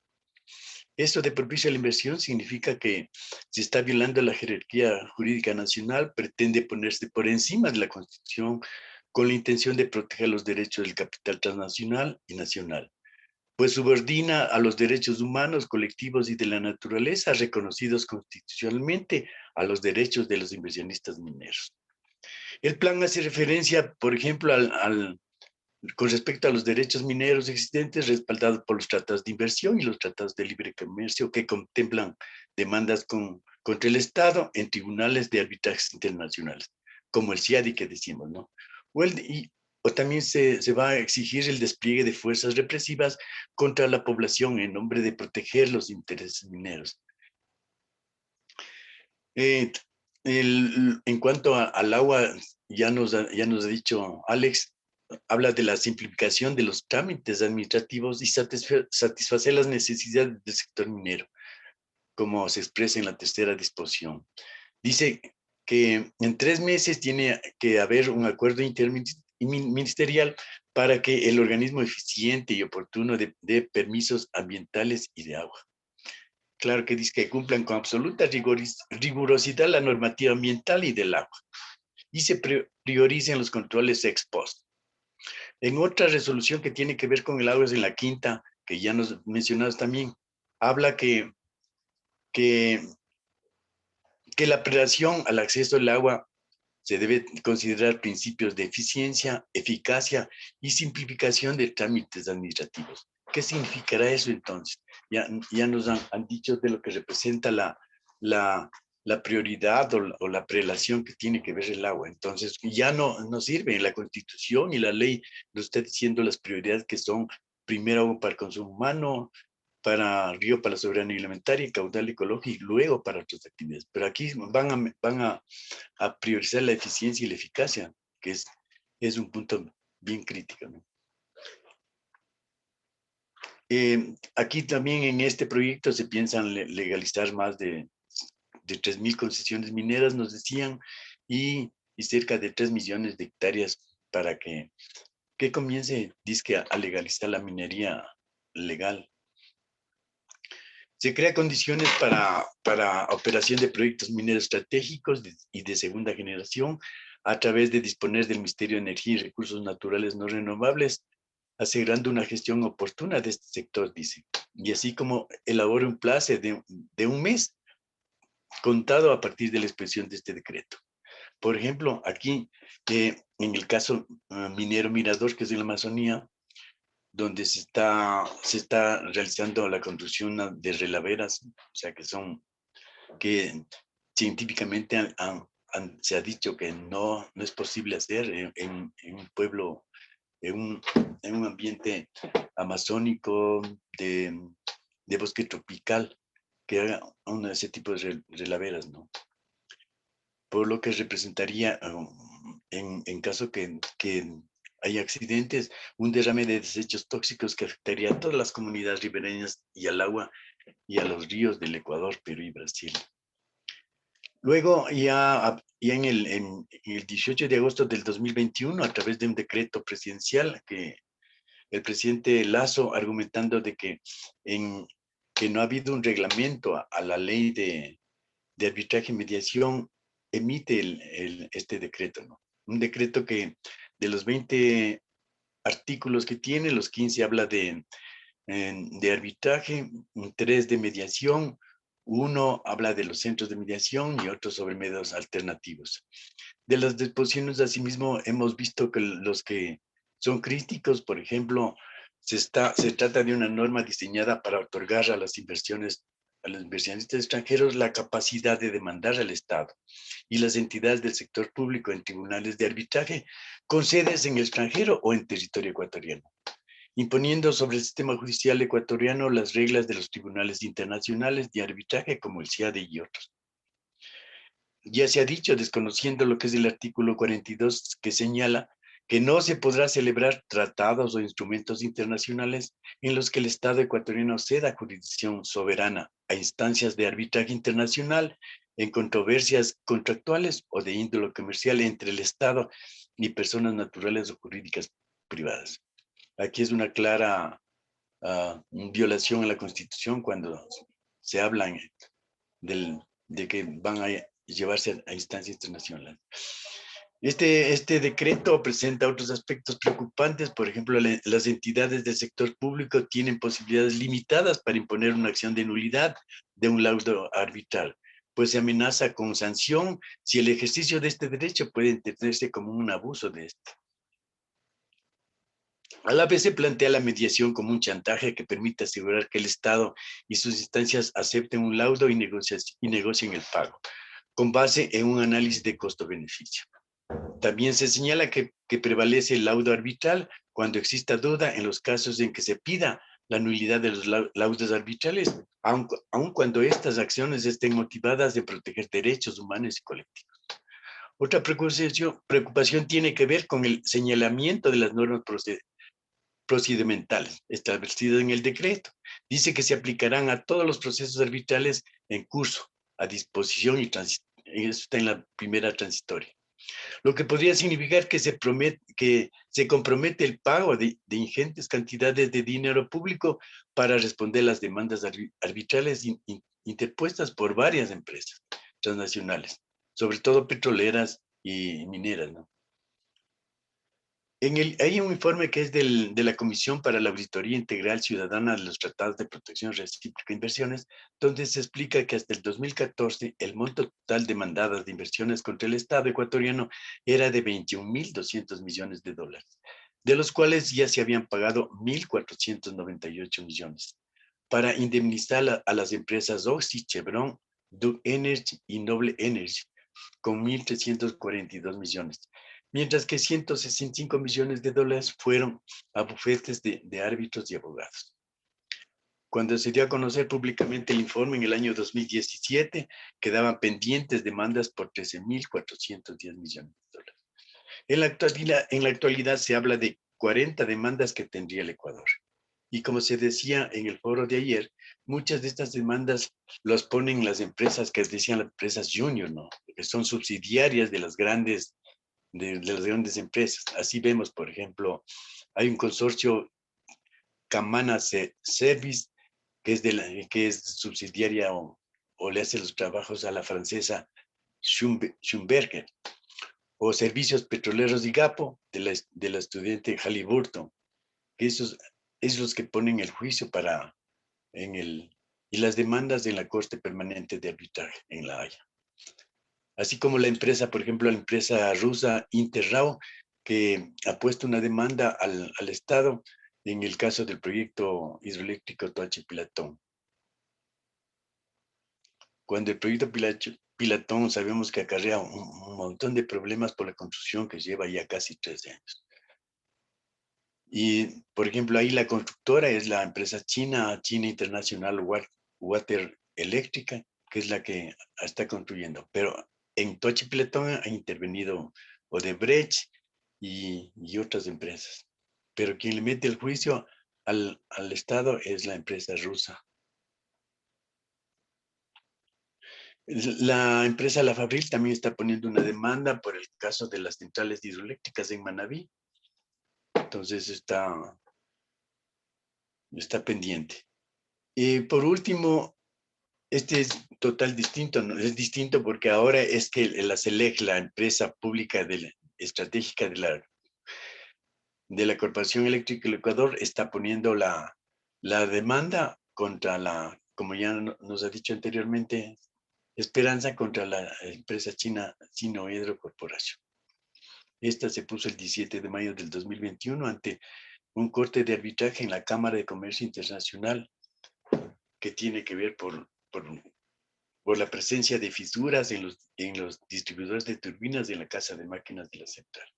Esto de propicio a la inversión significa que se está violando la jerarquía jurídica nacional, pretende ponerse por encima de la Constitución con la intención de proteger los derechos del capital transnacional y nacional, pues subordina a los derechos humanos, colectivos y de la naturaleza reconocidos constitucionalmente a los derechos de los inversionistas mineros. El plan hace referencia, por ejemplo, con respecto a los derechos mineros existentes, respaldados por los tratados de inversión y los tratados de libre comercio que contemplan demandas contra el Estado en tribunales de arbitrajes internacionales. como el CIADI que decimos, ¿no? O también se va a exigir el despliegue de fuerzas represivas contra la población en nombre de proteger los intereses mineros. En cuanto al agua, ya nos ha dicho Alex, habla de la simplificación de los trámites administrativos y satisfacer las necesidades del sector minero, como se expresa en la tercera disposición. Dice que en 3 meses tiene que haber un acuerdo interministerial para que el organismo eficiente y oportuno dé permisos ambientales y de agua. Claro que dice que cumplan con absoluta rigurosidad la normativa ambiental y del agua y se prioricen los controles ex post. En otra resolución que tiene que ver con el agua, es en la quinta, que ya nos mencionamos también, habla que la priorización al acceso al agua se debe considerar principios de eficiencia, eficacia y simplificación de trámites administrativos. ¿Qué significará eso entonces? Ya nos han dicho de lo que representa la prioridad o la prelación que tiene que ver el agua. Entonces, ya no sirve. En la Constitución y la ley nos está diciendo las prioridades que son primero agua para el consumo humano, para río, para la soberanía alimentaria, caudal ecológico y luego para otras actividades. Pero aquí van a priorizar la eficiencia y la eficacia, que es un punto bien crítico, ¿no? Aquí también en este proyecto se piensan legalizar más de 3.000 concesiones mineras, nos decían, y cerca de 3 millones de hectáreas para que comience, dizque, a legalizar la minería legal. Se crea condiciones para operación de proyectos mineros estratégicos y de segunda generación a través de disponer del Ministerio de Energía y Recursos Naturales No Renovables, asegurando una gestión oportuna de este sector, dice. Y así como elabore un plazo de 1 mes, contado a partir de la expresión de este decreto. Por ejemplo, aquí, en el caso minero Mirador, que es en la Amazonía, donde se está realizando la construcción de relaveras, o sea, que científicamente se ha dicho que no es posible hacer en un pueblo, en un ambiente amazónico de bosque tropical, que haga ese tipo de relaveras, ¿no? Por lo que representaría, en caso que hay accidentes, un derrame de desechos tóxicos que afectaría a todas las comunidades ribereñas y al agua y a los ríos del Ecuador, Perú y Brasil. Luego, ya en el 18 de agosto del 2021, a través de un decreto presidencial, que el presidente Lasso, argumentando de que no ha habido un reglamento a la ley de arbitraje y mediación, emite este decreto, ¿no? Un decreto que de los 20 artículos que tiene, los 15 habla de arbitraje, 3 de mediación, 1 habla de los centros de mediación y otro sobre medios alternativos. De las disposiciones, asimismo, hemos visto que los que son críticos, por ejemplo, se trata de una norma diseñada para otorgar a los inversionistas extranjeros la capacidad de demandar al Estado y las entidades del sector público en tribunales de arbitraje con sedes en el extranjero o en territorio ecuatoriano, imponiendo sobre el sistema judicial ecuatoriano las reglas de los tribunales internacionales de arbitraje como el CIADI y otros. Ya se ha dicho, desconociendo lo que es el artículo 42, que señala que no se podrá celebrar tratados o instrumentos internacionales en los que el Estado ecuatoriano ceda jurisdicción soberana a instancias de arbitraje internacional en controversias contractuales o de índole comercial entre el Estado y personas naturales o jurídicas privadas. Aquí es una clara violación a la Constitución cuando se habla de que van a llevarse a instancias internacionales. Este decreto presenta otros aspectos preocupantes. Por ejemplo, las entidades del sector público tienen posibilidades limitadas para imponer una acción de nulidad de un laudo arbitral, pues se amenaza con sanción si el ejercicio de este derecho puede entenderse como un abuso de este. A la vez se plantea la mediación como un chantaje que permite asegurar que el Estado y sus instancias acepten un laudo y negocien el pago, con base en un análisis de costo-beneficio. También se señala que prevalece el laudo arbitral cuando exista duda en los casos en que se pida la nulidad de los laudos arbitrales, aun cuando estas acciones estén motivadas de proteger derechos humanos y colectivos. Otra preocupación tiene que ver con el señalamiento de las normas procedimentales establecidas en el decreto. Dice que se aplicarán a todos los procesos arbitrales en curso, a disposición y eso está en la primera transitoria. Lo que podría significar que se compromete el pago de ingentes cantidades de dinero público para responder las demandas arbitrales interpuestas por varias empresas transnacionales, sobre todo petroleras y mineras, ¿no? Hay un informe que es de la Comisión para la Auditoría Integral Ciudadana de los Tratados de Protección Recíproca de Inversiones, donde se explica que hasta el 2014 el monto total demandadas de inversiones contra el Estado ecuatoriano era de 21.200 millones de dólares, de los cuales ya se habían pagado 1.498 millones para indemnizar a las empresas Oxy, Chevron, Duke Energy y Noble Energy, con 1.342 millones. Mientras que 165 millones de dólares fueron a bufetes de árbitros y abogados. Cuando se dio a conocer públicamente el informe en el año 2017, quedaban pendientes demandas por 13.410 millones de dólares. En la actualidad se habla de 40 demandas que tendría el Ecuador. Y como se decía en el foro de ayer, muchas de estas demandas las ponen las empresas que decían las empresas junior, ¿no? Que son subsidiarias de las grandes empresas. Así vemos, por ejemplo, hay un consorcio Camana Service, que es subsidiaria o le hace los trabajos a la francesa Schumberger, o Servicios Petroleros de Gapo, de la estudiante Halliburton, que esos los que ponen el juicio y las demandas en la Corte Permanente de Arbitraje en La Haya. Así como la empresa, por ejemplo, la empresa rusa Interrao, que ha puesto una demanda al Estado en el caso del proyecto hidroeléctrico Toachi-Pilatón. Cuando el proyecto Pilatón sabemos que acarrea un montón de problemas por la construcción que lleva ya casi 13 años. Y, por ejemplo, ahí la constructora es la empresa China International Water Eléctrica, que es la que está construyendo. Pero en Toachi-Pilatón ha intervenido Odebrecht y otras empresas. Pero quien le mete el juicio al Estado es la empresa rusa. La empresa La Fabril también está poniendo una demanda por el caso de las centrales hidroeléctricas en Manabí. Entonces está pendiente. Y por último, este es total distinto, ¿no? Es distinto porque ahora es que la SELEC, la empresa pública estratégica de la Corporación Eléctrica del Ecuador, está poniendo la demanda contra como ya nos ha dicho anteriormente, Esperanza, contra la empresa china Sinohydro Corporation. Esta se puso el 17 de mayo del 2021 ante un corte de arbitraje en la Cámara de Comercio Internacional que tiene que ver por la presencia de fisuras en los distribuidores de turbinas de la casa de máquinas de la central.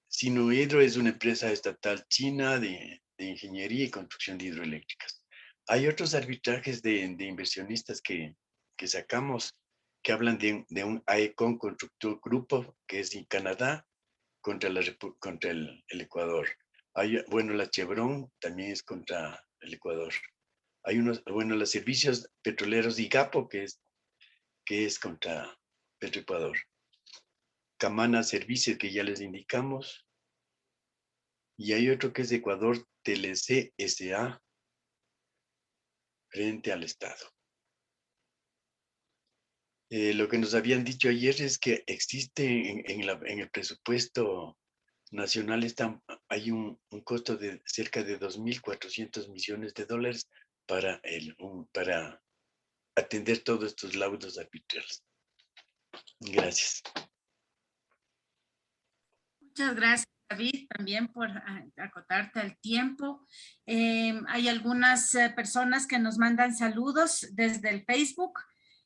Sinohydro es una empresa estatal china de ingeniería y construcción de hidroeléctricas. Hay otros arbitrajes de inversionistas que sacamos que hablan de un AECON Constructor Grupo, que es en Canadá, contra el Ecuador. La Chevron también es contra el Ecuador. Hay los servicios petroleros de IGAPO, que es contra Petroecuador. Camana Servicios, que ya les indicamos. Y hay otro que es de Ecuador, TLC SA, frente al Estado. Lo que nos habían dicho ayer es que existe en el presupuesto nacional hay un costo de cerca de 2.400 millones de dólares para atender todos estos laudos arbitrales. Gracias. Muchas gracias, David, también por acotarte al tiempo. Hay algunas personas que nos mandan saludos desde el Facebook.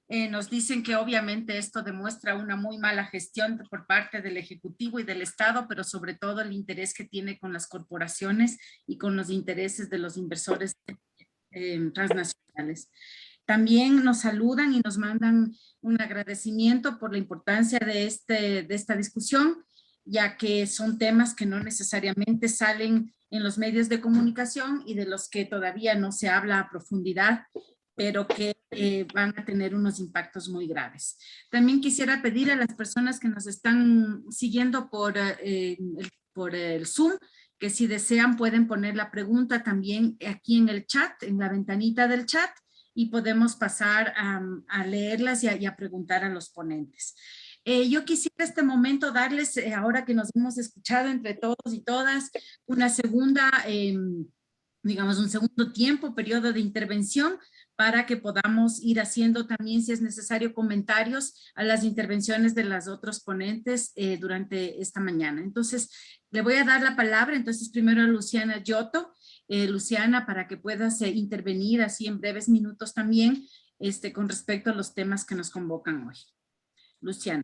Nos dicen que obviamente esto demuestra una muy mala gestión por parte del Ejecutivo y del Estado, pero sobre todo el interés que tiene con las corporaciones y con los intereses de los inversores transnacionales. También nos saludan y nos mandan un agradecimiento por la importancia de esta discusión, ya que son temas que no necesariamente salen en los medios de comunicación y de los que todavía no se habla a profundidad, pero que van a tener unos impactos muy graves. También quisiera pedir a las personas que nos están siguiendo por el Zoom, que si desean pueden poner la pregunta también aquí en el chat, en la ventanita del chat, y podemos pasar a leerlas y a preguntar a los ponentes. Yo quisiera este momento darles, ahora que nos hemos escuchado entre todos y todas, una segunda, digamos, un segundo tiempo, periodo de intervención, para que podamos ir haciendo también, si es necesario, comentarios a las intervenciones de las otros ponentes durante esta mañana. Entonces, le voy a dar la palabra, entonces primero a Luciana Giotto. Luciana, para que puedas intervenir así en breves minutos también con respecto a los temas que nos convocan hoy. Luciana.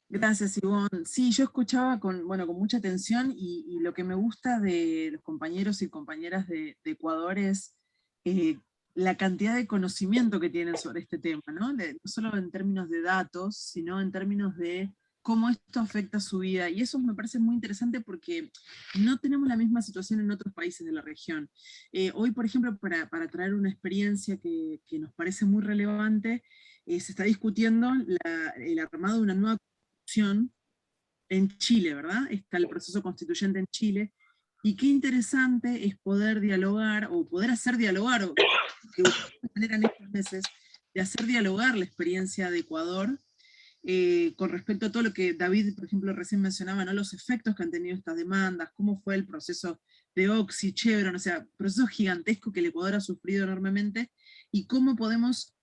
Gracias, Ivonne. Sí, yo escuchaba con mucha atención y lo que me gusta de los compañeros y compañeras de Ecuador es la cantidad de conocimiento que tienen sobre este tema, ¿no? No solo en términos de datos, sino en términos de cómo esto afecta su vida. Y eso me parece muy interesante porque no tenemos la misma situación en otros países de la región. Hoy, por ejemplo, para traer una experiencia que nos parece muy relevante, se está discutiendo el armado de una nueva constitución en Chile, ¿verdad? Está el proceso constituyente en Chile. Y qué interesante es poder dialogar, o poder hacer dialogar, o que generan estos meses, de hacer dialogar la experiencia de Ecuador, con respecto a todo lo que David, por ejemplo, recién mencionaba, ¿no? Los efectos que han tenido estas demandas, cómo fue el proceso de Oxy, Chevron, o sea, procesos gigantescos que el Ecuador ha sufrido enormemente, y cómo podemos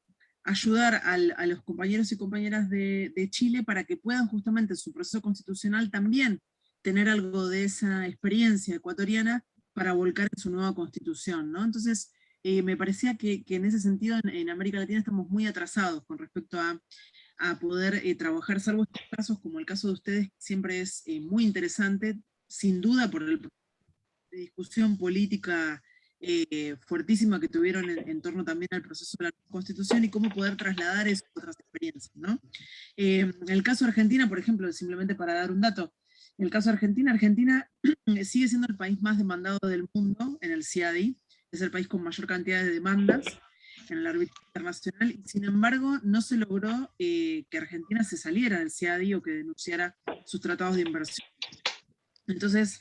ayudar a los compañeros y compañeras de Chile para que puedan justamente en su proceso constitucional también tener algo de esa experiencia ecuatoriana para volcar en su nueva constitución, ¿no? Entonces, me parecía que en ese sentido en América Latina estamos muy atrasados con respecto a poder trabajar, salvo estos casos como el caso de ustedes, que siempre es muy interesante, sin duda por el de discusión política fuertísima que tuvieron en torno también al proceso de la Constitución y cómo poder trasladar eso a otras experiencias, ¿no? En el caso de Argentina, por ejemplo, simplemente para dar un dato, en el caso de Argentina sigue siendo el país más demandado del mundo en el CIADI, es el país con mayor cantidad de demandas en el árbitro internacional, y sin embargo no se logró que Argentina se saliera del CIADI o que denunciara sus tratados de inversión. Entonces,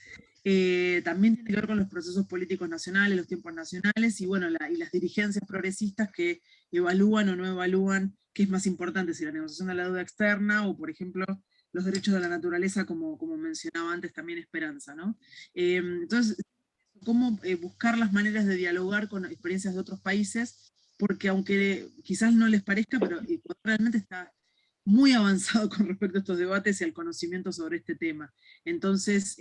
también tiene que ver con los procesos políticos nacionales, los tiempos nacionales, y bueno, y las dirigencias progresistas que evalúan o no evalúan qué es más importante, si la negociación de la deuda externa o, por ejemplo, los derechos de la naturaleza, como mencionaba antes también Esperanza, ¿no? Entonces, cómo buscar las maneras de dialogar con experiencias de otros países, porque aunque quizás no les parezca, pero realmente está muy avanzado con respecto a estos debates y al conocimiento sobre este tema. Entonces,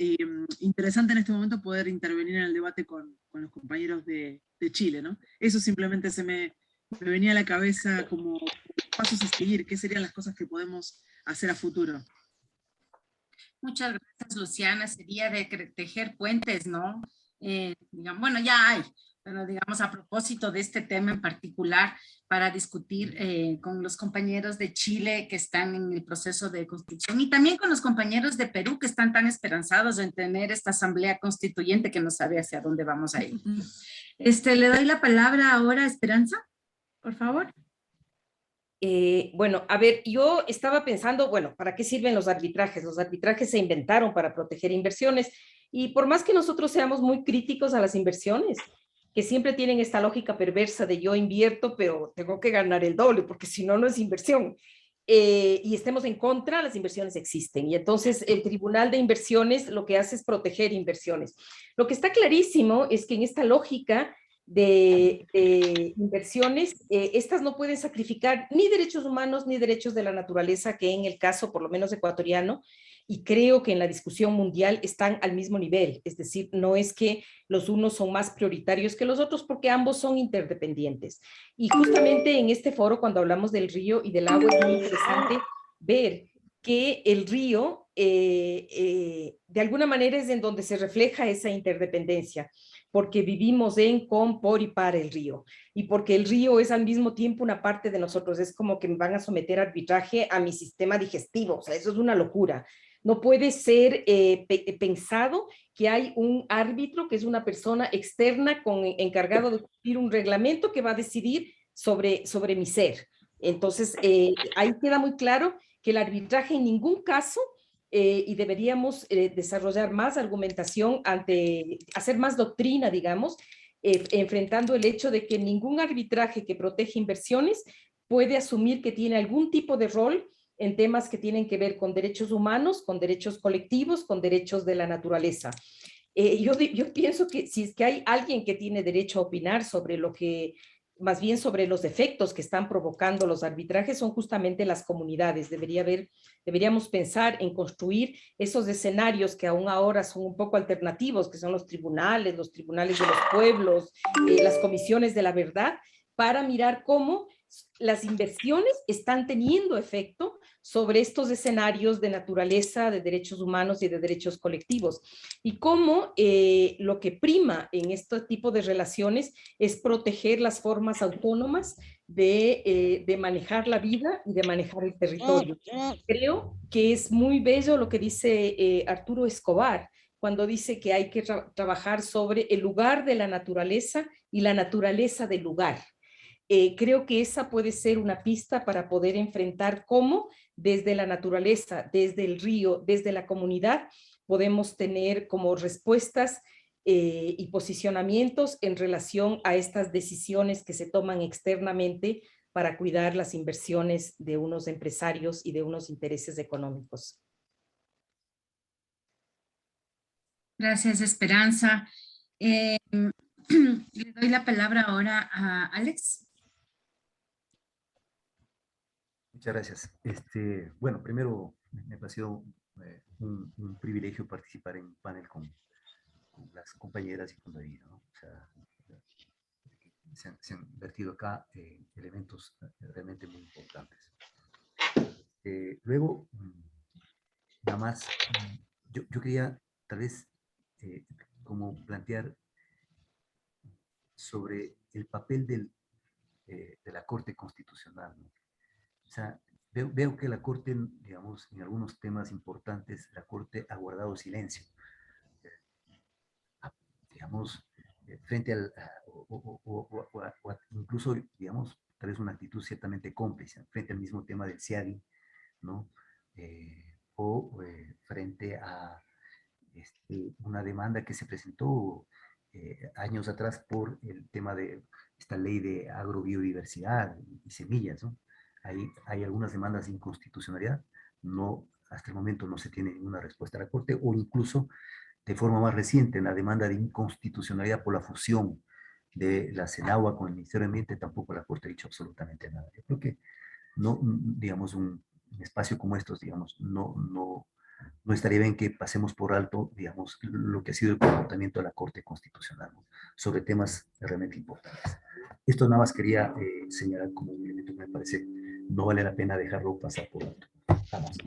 interesante en este momento poder intervenir en el debate con los compañeros de Chile, ¿no? Eso simplemente se me venía a la cabeza como pasos a seguir, qué serían las cosas que podemos hacer a futuro. Muchas gracias, Luciana. Sería de tejer puentes, ¿no? Digamos, bueno, ya hay, pero digamos a propósito de este tema en particular, para discutir con los compañeros de Chile que están en el proceso de construcción y también con los compañeros de Perú que están tan esperanzados en tener esta asamblea constituyente que no sabe hacia dónde vamos a ir. Le doy la palabra ahora a Esperanza, por favor. Bueno, a ver, yo estaba pensando, bueno, ¿para qué sirven los arbitrajes? Los arbitrajes se inventaron para proteger inversiones, y por más que nosotros seamos muy críticos a las inversiones, que siempre tienen esta lógica perversa de yo invierto, pero tengo que ganar el doble, porque si no, no es inversión. Y estemos en contra, las inversiones existen. Y entonces el Tribunal de Inversiones lo que hace es proteger inversiones. Lo que está clarísimo es que en esta lógica de inversiones, estas no pueden sacrificar ni derechos humanos ni derechos de la naturaleza, que en el caso, por lo menos ecuatoriano, y creo que en la discusión mundial están al mismo nivel. Es decir, no es que los unos son más prioritarios que los otros, porque ambos son interdependientes. Y justamente en este foro, cuando hablamos del río y del agua, es muy interesante ver que el río, de alguna manera, es en donde se refleja esa interdependencia, porque vivimos en, con, por y para el río, y porque el río es al mismo tiempo una parte de nosotros. Es como que me van a someter a arbitraje a mi sistema digestivo, o sea, eso es una locura. No puede ser pensado que hay un árbitro, que es una persona externa encargado de cumplir un reglamento que va a decidir sobre mi ser. Entonces, ahí queda muy claro que el arbitraje en ningún caso, y deberíamos desarrollar más argumentación, hacer más doctrina, digamos, enfrentando el hecho de que ningún arbitraje que protege inversiones puede asumir que tiene algún tipo de rol en temas que tienen que ver con derechos humanos, con derechos colectivos, con derechos de la naturaleza. Yo pienso que si es que hay alguien que tiene derecho a opinar sobre más bien sobre los efectos que están provocando los arbitrajes, son justamente las comunidades. Deberíamos pensar en construir esos escenarios que aún ahora son un poco alternativos, que son los tribunales de los pueblos, las comisiones de la verdad, para mirar cómo las inversiones están teniendo efecto sobre estos escenarios de naturaleza, de derechos humanos y de derechos colectivos, y cómo lo que prima en este tipo de relaciones es proteger las formas autónomas de manejar la vida y de manejar el territorio. Creo que es muy bello lo que dice Arturo Escobar, cuando dice que hay que trabajar sobre el lugar de la naturaleza y la naturaleza del lugar. Creo que esa puede ser una pista para poder enfrentar cómo desde la naturaleza, desde el río, desde la comunidad, podemos tener como respuestas y posicionamientos en relación a estas decisiones que se toman externamente para cuidar las inversiones de unos empresarios y de unos intereses económicos. Gracias, Esperanza. Le doy la palabra ahora a Alex. Muchas gracias. Bueno, primero me pareció un privilegio participar en un panel con las compañeras y con David, ¿no? O sea, se han vertido acá elementos realmente muy importantes. Luego, nada más, yo quería tal vez como plantear sobre el papel de la Corte Constitucional, ¿no? O sea, veo que la Corte, digamos, en algunos temas importantes, la Corte ha guardado silencio. Digamos, frente al, o incluso, digamos, tal vez una actitud ciertamente cómplice, frente al mismo tema del CIADI, ¿no? Frente a una demanda que se presentó años atrás por el tema de esta ley de agrobiodiversidad y semillas, ¿no? Hay algunas demandas de inconstitucionalidad, hasta el momento no se tiene ninguna respuesta a la Corte, o incluso de forma más reciente, en la demanda de inconstitucionalidad por la fusión de la CENAGUA con el Ministerio de Ambiente, tampoco la Corte ha dicho absolutamente nada. Yo creo que no, digamos, un espacio como estos, digamos, no estaría bien que pasemos por alto, digamos, lo que ha sido el comportamiento de la Corte Constitucional, ¿no? Sobre temas realmente importantes. Esto nada más quería señalar como un elemento que me parece no vale la pena dejarlo pasar por alto. Vamos.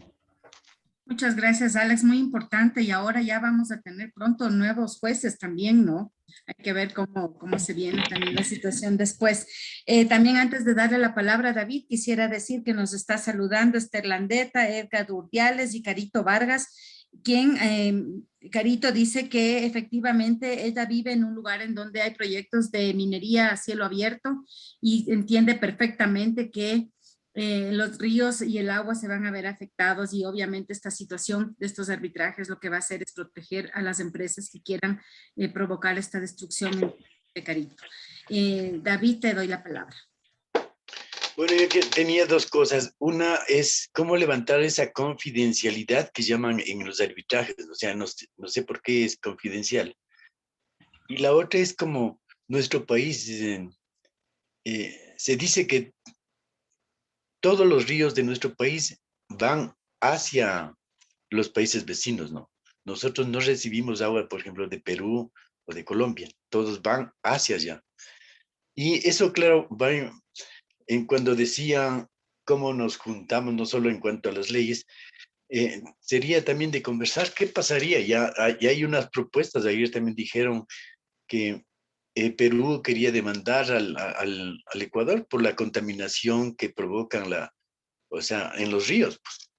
Muchas gracias, Alex, muy importante, y ahora ya vamos a tener pronto nuevos jueces también, ¿no? Hay que ver cómo se viene también la situación después. También antes de darle la palabra a David, quisiera decir que nos está saludando Esther Landeta, Edgar Urdiales y Carito Vargas, quien, Carito dice que efectivamente ella vive en un lugar en donde hay proyectos de minería a cielo abierto y entiende perfectamente que los ríos y el agua se van a ver afectados, y obviamente esta situación de estos arbitrajes lo que va a hacer es proteger a las empresas que quieran provocar esta destrucción de Carito. David, te doy la palabra. Bueno, yo tenía dos cosas. Una es cómo levantar esa confidencialidad que llaman en los arbitrajes. O sea, no sé por qué es confidencial. Y la otra es como nuestro país, se dice que todos los ríos de nuestro país van hacia los países vecinos, ¿no? Nosotros no recibimos agua, por ejemplo, de Perú o de Colombia, todos van hacia allá. Y eso, claro, va en cuando decía cómo nos juntamos, no solo en cuanto a las leyes, sería también de conversar qué pasaría. Ya hay unas propuestas, ayer también dijeron que Perú quería demandar al Ecuador por la contaminación que provocan o sea, en los ríos. Pues.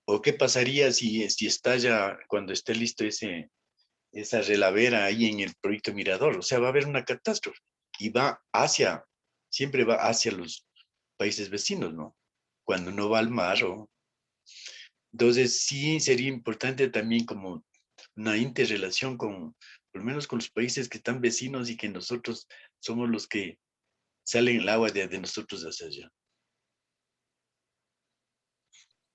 ¿O qué pasaría si estalla, cuando esté listo esa relavera ahí en el proyecto Mirador? O sea, va a haber una catástrofe y siempre va hacia los países vecinos, ¿no? Cuando no va al mar. Entonces, sí sería importante también como una interrelación por lo menos con los países que están vecinos y que nosotros somos los que salen el agua de nosotros hacia allá.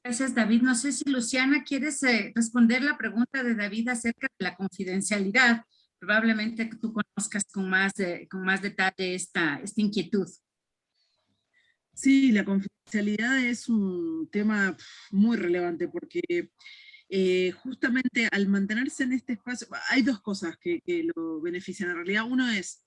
Gracias, David. No sé si Luciana quieres responder la pregunta de David acerca de la confidencialidad. Probablemente tú conozcas con más detalle esta inquietud. Sí, la confidencialidad es un tema muy relevante porque justamente al mantenerse en este espacio, hay dos cosas que lo benefician. En realidad, uno es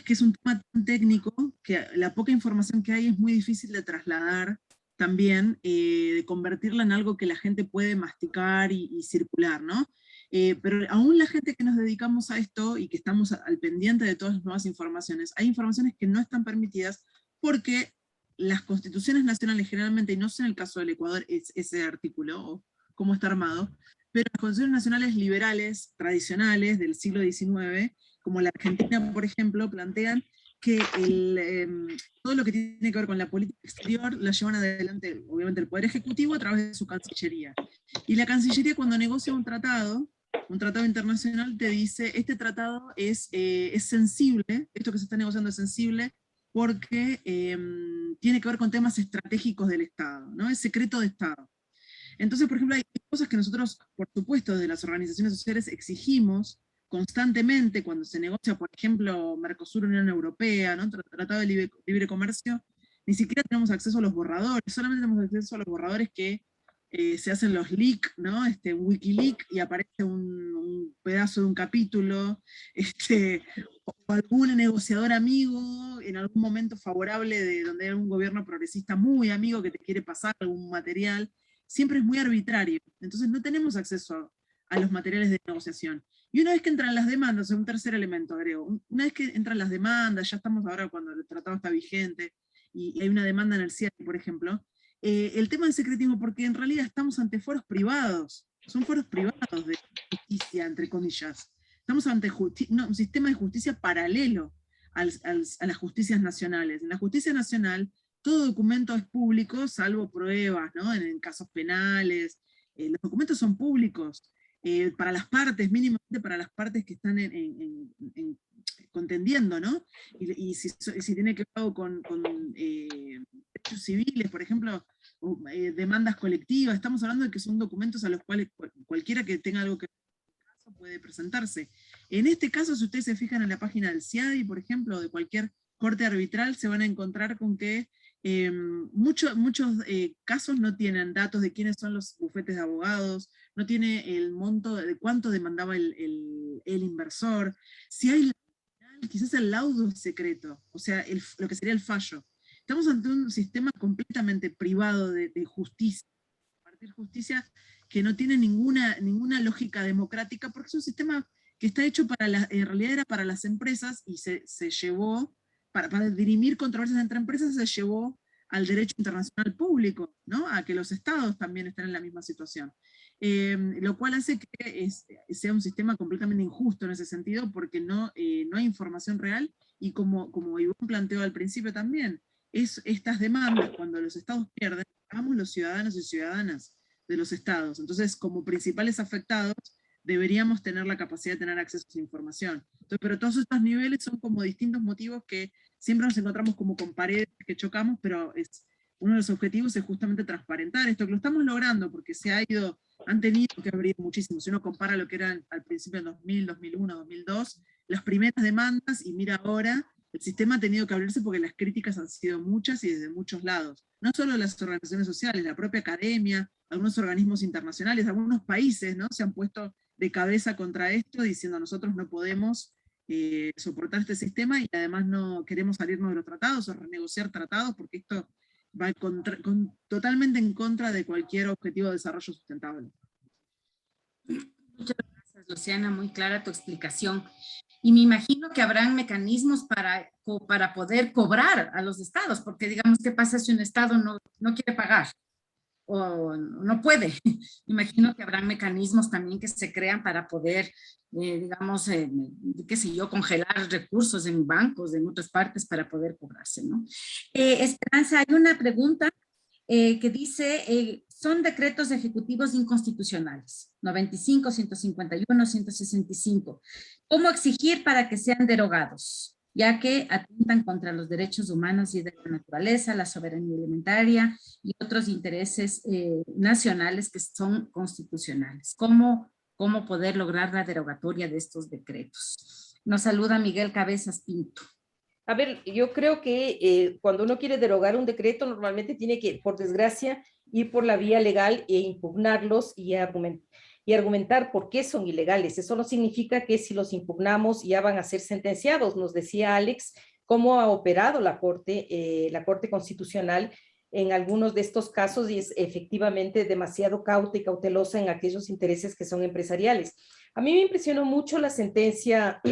que es un tema tan técnico que la poca información que hay es muy difícil de trasladar también, de convertirla en algo que la gente puede masticar y circular, ¿no? Pero aún la gente que nos dedicamos a esto y que estamos al pendiente de todas las nuevas informaciones, hay informaciones que no están permitidas porque las constituciones nacionales generalmente, y no sé en el caso del Ecuador ese artículo o cómo está armado, pero las constituciones nacionales liberales, tradicionales del siglo XIX, como la Argentina, por ejemplo, plantean que todo lo que tiene que ver con la política exterior la llevan adelante, obviamente, el Poder Ejecutivo a través de su Cancillería. Y la Cancillería, cuando negocia un tratado internacional, te dice, este tratado es sensible, esto que se está negociando es sensible, porque tiene que ver con temas estratégicos del Estado, ¿no? Es secreto de Estado. Entonces, por ejemplo, hay cosas que nosotros, por supuesto, de las organizaciones sociales exigimos constantemente cuando se negocia, por ejemplo, Mercosur-Unión Europea, ¿no? Tratado de Libre Comercio, ni siquiera tenemos acceso a los borradores, solamente tenemos acceso a los borradores que se hacen los leaks, ¿no? Wikileaks, y aparece un pedazo de un capítulo, o algún negociador amigo, en algún momento favorable de donde hay un gobierno progresista muy amigo que te quiere pasar algún material, siempre es muy arbitrario. Entonces no tenemos acceso a los materiales de negociación. Y una vez que entran las demandas, un tercer elemento agrego, una vez que entran las demandas, ya estamos ahora cuando el tratado está vigente, y hay una demanda en el CIAT, por ejemplo, el tema del secretismo, porque en realidad estamos ante foros privados, son foros privados de justicia, entre comillas. Estamos ante un sistema de justicia paralelo a las justicias nacionales. En la justicia nacional, todo documento es público, salvo pruebas, ¿no? En casos penales, los documentos son públicos, para las partes, mínimamente para las partes que están contendiendo, ¿no? Y si tiene que ver con derechos civiles, por ejemplo, demandas colectivas, estamos hablando de que son documentos a los cuales cualquiera que tenga algo que ver puede presentarse. En este caso, si ustedes se fijan en la página del CIADI, por ejemplo, de cualquier corte arbitral, se van a encontrar con que muchos casos no tienen datos de quiénes son los bufetes de abogados, no tiene el monto de cuánto demandaba el inversor, si hay quizás el laudo es secreto, o sea, lo que sería el fallo. Estamos ante un sistema completamente privado de justicia, compartir justicia, que no tiene ninguna lógica democrática, porque es un sistema que está hecho en realidad era para las empresas, y se llevó, para dirimir controversias entre empresas, se llevó al derecho internacional público, ¿no? A que los estados también estén en la misma situación. Lo cual hace que sea un sistema completamente injusto en ese sentido, porque no hay información real, y como Ivonne planteó al principio también, estas demandas, cuando los estados pierden, pagamos los ciudadanos y ciudadanas de los estados. Entonces, como principales afectados, deberíamos tener la capacidad de tener acceso a esa información. Entonces, pero todos estos niveles son como distintos motivos que siempre nos encontramos como con paredes que chocamos, pero uno de los objetivos es justamente transparentar esto, que lo estamos logrando, porque han tenido que abrir muchísimo. Si uno compara lo que era al principio en 2000, 2001, 2002, las primeras demandas, y mira ahora, el sistema ha tenido que abrirse porque las críticas han sido muchas y desde muchos lados. No solo las organizaciones sociales, la propia academia, algunos organismos internacionales, algunos países, ¿no?, se han puesto de cabeza contra esto, diciendo nosotros no podemos soportar este sistema y además no queremos salirnos de los tratados o renegociar tratados porque esto va totalmente en contra de cualquier objetivo de desarrollo sustentable. Muchas gracias, Luciana, muy clara tu explicación. Y me imagino que habrán mecanismos para poder cobrar a los estados, porque digamos, ¿qué pasa si un estado no quiere pagar? O no puede. Imagino que habrán mecanismos también que se crean para poder, digamos, qué sé yo, congelar recursos en bancos, en otras partes para poder cobrarse, ¿no? Esperanza, hay una pregunta que dice, son decretos ejecutivos inconstitucionales, 95, 151, 165. ¿Cómo exigir para que sean derogados? Ya que atentan contra los derechos humanos y de la naturaleza, la soberanía alimentaria y otros intereses nacionales que son constitucionales. ¿Cómo poder lograr la derogatoria de estos decretos? Nos saluda Miguel Cabezas Pinto. A ver, yo creo que cuando uno quiere derogar un decreto, normalmente tiene que, por desgracia, ir por la vía legal e impugnarlos y argumentar por qué son ilegales. Eso no significa que si los impugnamos ya van a ser sentenciados. Nos decía Alex cómo ha operado la Corte Constitucional en algunos de estos casos y es efectivamente demasiado cauta y cautelosa en aquellos intereses que son empresariales. A mí me impresionó mucho la sentencia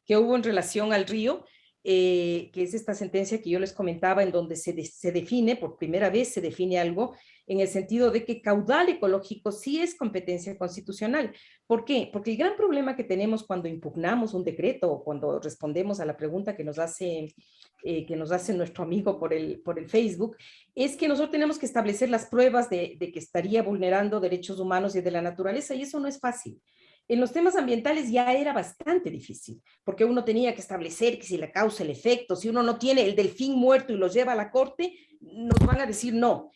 que hubo en relación al río, que es esta sentencia que yo les comentaba, en donde se define, por primera vez se define algo, en el sentido de que caudal ecológico sí es competencia constitucional. ¿Por qué? Porque el gran problema que tenemos cuando impugnamos un decreto o cuando respondemos a la pregunta que nos hace nuestro amigo por el Facebook, es que nosotros tenemos que establecer las pruebas de que estaría vulnerando derechos humanos y de la naturaleza, y eso no es fácil. En los temas ambientales ya era bastante difícil, porque uno tenía que establecer que si la causa, el efecto, si uno no tiene el delfín muerto y lo lleva a la corte, nos van a decir no,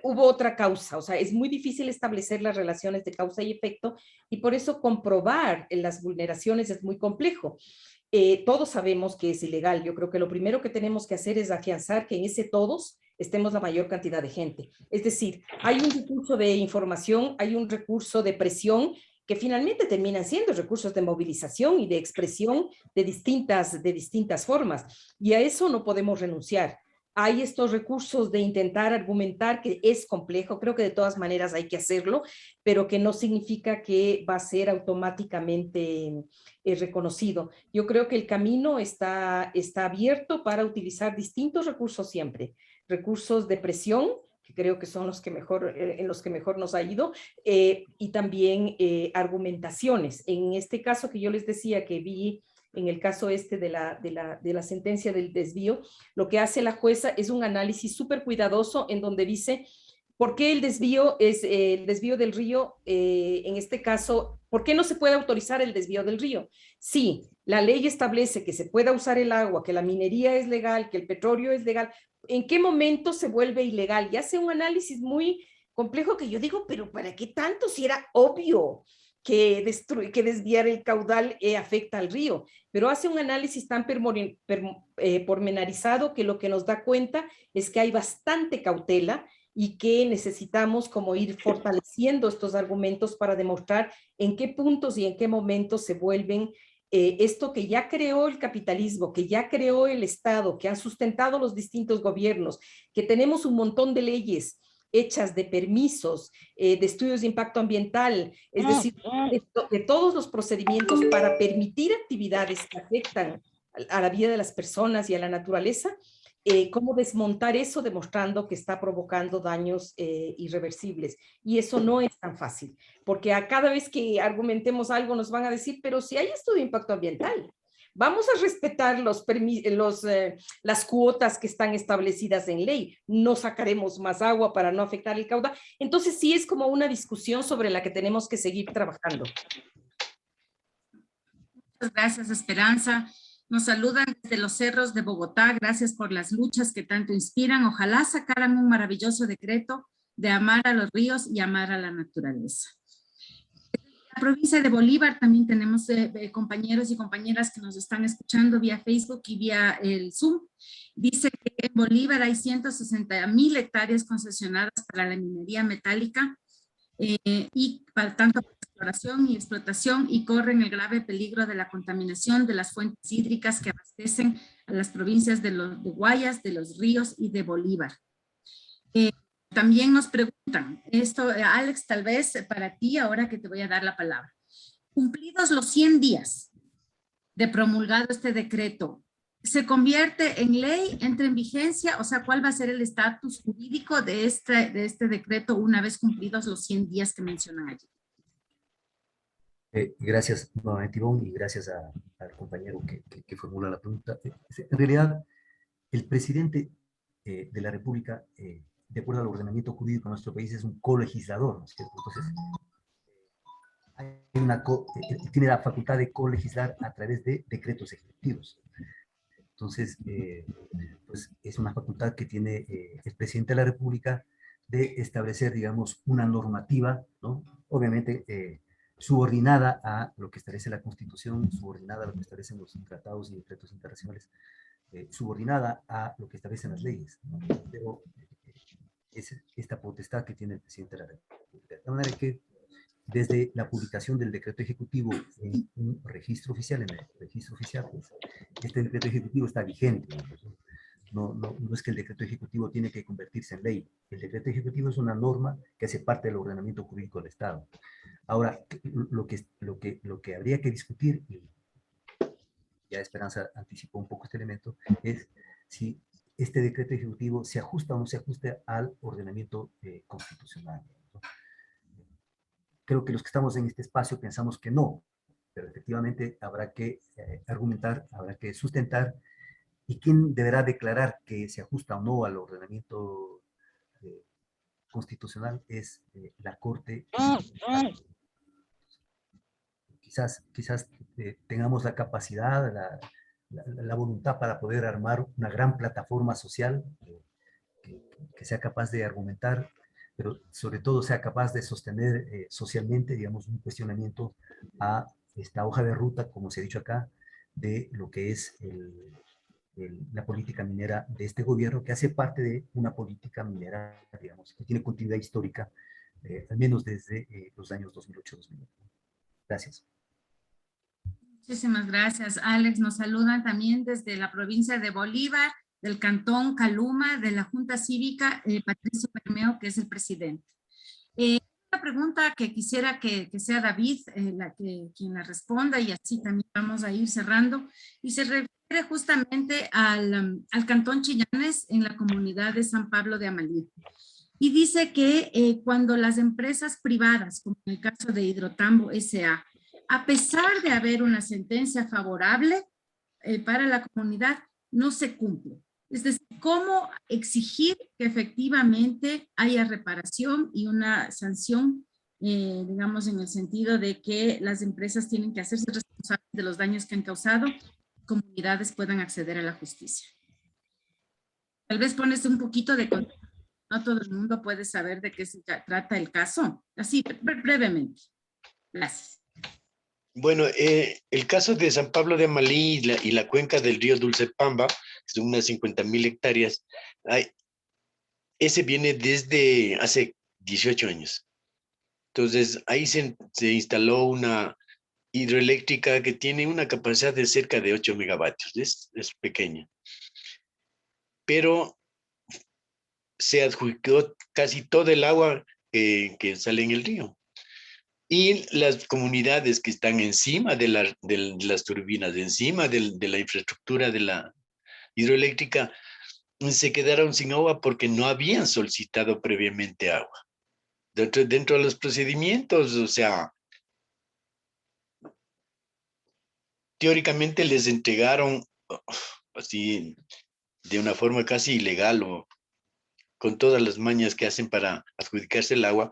hubo otra causa. O sea, es muy difícil establecer las relaciones de causa y efecto, y por eso comprobar las vulneraciones es muy complejo. Todos sabemos que es ilegal. Yo creo que lo primero que tenemos que hacer es afianzar que en ese todos estemos la mayor cantidad de gente. Es decir, hay un recurso de información, hay un recurso de presión, que finalmente terminan siendo recursos de movilización y de expresión de distintas formas. Y a eso no podemos renunciar. Hay estos recursos de intentar argumentar que es complejo, creo que de todas maneras hay que hacerlo, pero que no significa que va a ser automáticamente reconocido. Yo creo que el camino está abierto para utilizar distintos recursos siempre. Recursos de presión, que creo que son los que mejor, en los que mejor nos ha ido, y también argumentaciones. En este caso que yo les decía que vi, en el caso este de la sentencia del desvío, lo que hace la jueza es un análisis súper cuidadoso en donde dice por qué el desvío del río, en este caso, ¿por qué no se puede autorizar el desvío del río? Sí, la ley establece que se pueda usar el agua, que la minería es legal, que el petróleo es legal. ¿En qué momento se vuelve ilegal? Y hace un análisis muy complejo que yo digo, pero ¿para qué tanto si era obvio que desviar el caudal afecta al río? Pero hace un análisis tan pormenorizado que lo que nos da cuenta es que hay bastante cautela y que necesitamos como ir fortaleciendo estos argumentos para demostrar en qué puntos y en qué momentos se vuelven esto que ya creó el capitalismo, que ya creó el Estado, que han sustentado los distintos gobiernos, que tenemos un montón de leyes hechas de permisos, de estudios de impacto ambiental, es decir, de todos los procedimientos para permitir actividades que afectan a la vida de las personas y a la naturaleza, cómo desmontar eso demostrando que está provocando daños irreversibles. Y eso no es tan fácil, porque a cada vez que argumentemos algo nos van a decir, pero si hay estudio de impacto ambiental, vamos a respetar las cuotas que están establecidas en ley, no sacaremos más agua para no afectar el caudal. Entonces sí es como una discusión sobre la que tenemos que seguir trabajando. Muchas gracias, Esperanza. Nos saludan desde los cerros de Bogotá. Gracias por las luchas que tanto inspiran. Ojalá sacaran un maravilloso decreto de amar a los ríos y amar a la naturaleza. la provincia de Bolívar también tenemos compañeros y compañeras que nos están escuchando vía Facebook y vía el Zoom. Dice que en Bolívar hay 160.000 hectáreas concesionadas para la minería metálica y para tanto para exploración y explotación, y corren el grave peligro de la contaminación de las fuentes hídricas que abastecen a las provincias de Guayas, de Los Ríos y de Bolívar. También nos preguntan, esto Alex, tal vez para ti, ahora que te voy a dar la palabra. Cumplidos los 100 días de promulgado este decreto, ¿se convierte en ley, entra en vigencia? O sea, ¿cuál va a ser el estatus jurídico de este decreto una vez cumplidos los 100 días que mencionan allí? Gracias nuevamente, Ivonne, y gracias al compañero que formula la pregunta. En realidad, el presidente de la República, de acuerdo al ordenamiento jurídico de nuestro país, es un colegislador, ¿no es cierto? Entonces, tiene la facultad de colegislar a través de decretos ejecutivos. Entonces, pues es una facultad que tiene el presidente de la República de establecer, digamos, una normativa, ¿no? Obviamente, subordinada a lo que establece la Constitución, subordinada a lo que establecen los tratados y decretos internacionales, subordinada a lo que establecen las leyes, ¿no? Pero es esta potestad que tiene el presidente de la República. De manera que desde la publicación del decreto ejecutivo en un registro oficial, en el registro oficial, pues, este decreto ejecutivo está vigente. No es que el decreto ejecutivo tiene que convertirse en ley. El decreto ejecutivo es una norma que hace parte del ordenamiento jurídico del Estado. Ahora, lo que habría que discutir, y ya Esperanza anticipó un poco este elemento, es si este decreto ejecutivo se ajusta o no se ajusta al ordenamiento constitucional, ¿no? Creo que los que estamos en este espacio pensamos que no, pero efectivamente habrá que argumentar, habrá que sustentar, y quién deberá declarar que se ajusta o no al ordenamiento constitucional es la Corte. Quizás tengamos la capacidad, la voluntad para poder armar una gran plataforma social que sea capaz de argumentar, pero sobre todo sea capaz de sostener socialmente, digamos, un cuestionamiento a esta hoja de ruta, como se ha dicho acá, de lo que es la política minera de este gobierno, que hace parte de una política minera, digamos, que tiene continuidad histórica, al menos desde los años 2008-2009. Gracias. Muchísimas gracias, Alex. Nos saludan también desde la provincia de Bolívar, del cantón Caluma, de la Junta Cívica, Patricio Bermeo, que es el presidente. Una pregunta que quisiera que sea David quien la responda, y así también vamos a ir cerrando, y se refiere justamente al cantón Chillanes en la comunidad de San Pablo de Amalí. Y dice que cuando las empresas privadas, como en el caso de Hidrotambo S.A., a pesar de haber una sentencia favorable para la comunidad, no se cumple. Es decir, ¿cómo exigir que efectivamente haya reparación y una sanción, digamos, en el sentido de que las empresas tienen que hacerse responsables de los daños que han causado, comunidades puedan acceder a la justicia? Tal vez pones un poquito de contexto. No todo el mundo puede saber de qué se trata el caso. Así, brevemente. Gracias. Bueno, el caso de San Pablo de Amalí y la cuenca del río Dulcepamba, que son unas 50.000 hectáreas, ese viene desde hace 18 años. Entonces, ahí se instaló una hidroeléctrica que tiene una capacidad de cerca de 8 megavatios, es pequeña. Pero se adjudicó casi todo el agua que sale en el río. Y las comunidades que están encima de las turbinas, encima de la infraestructura de la hidroeléctrica, se quedaron sin agua porque no habían solicitado previamente agua. Dentro de los procedimientos, o sea, teóricamente les entregaron así de una forma casi ilegal o con todas las mañas que hacen para adjudicarse el agua,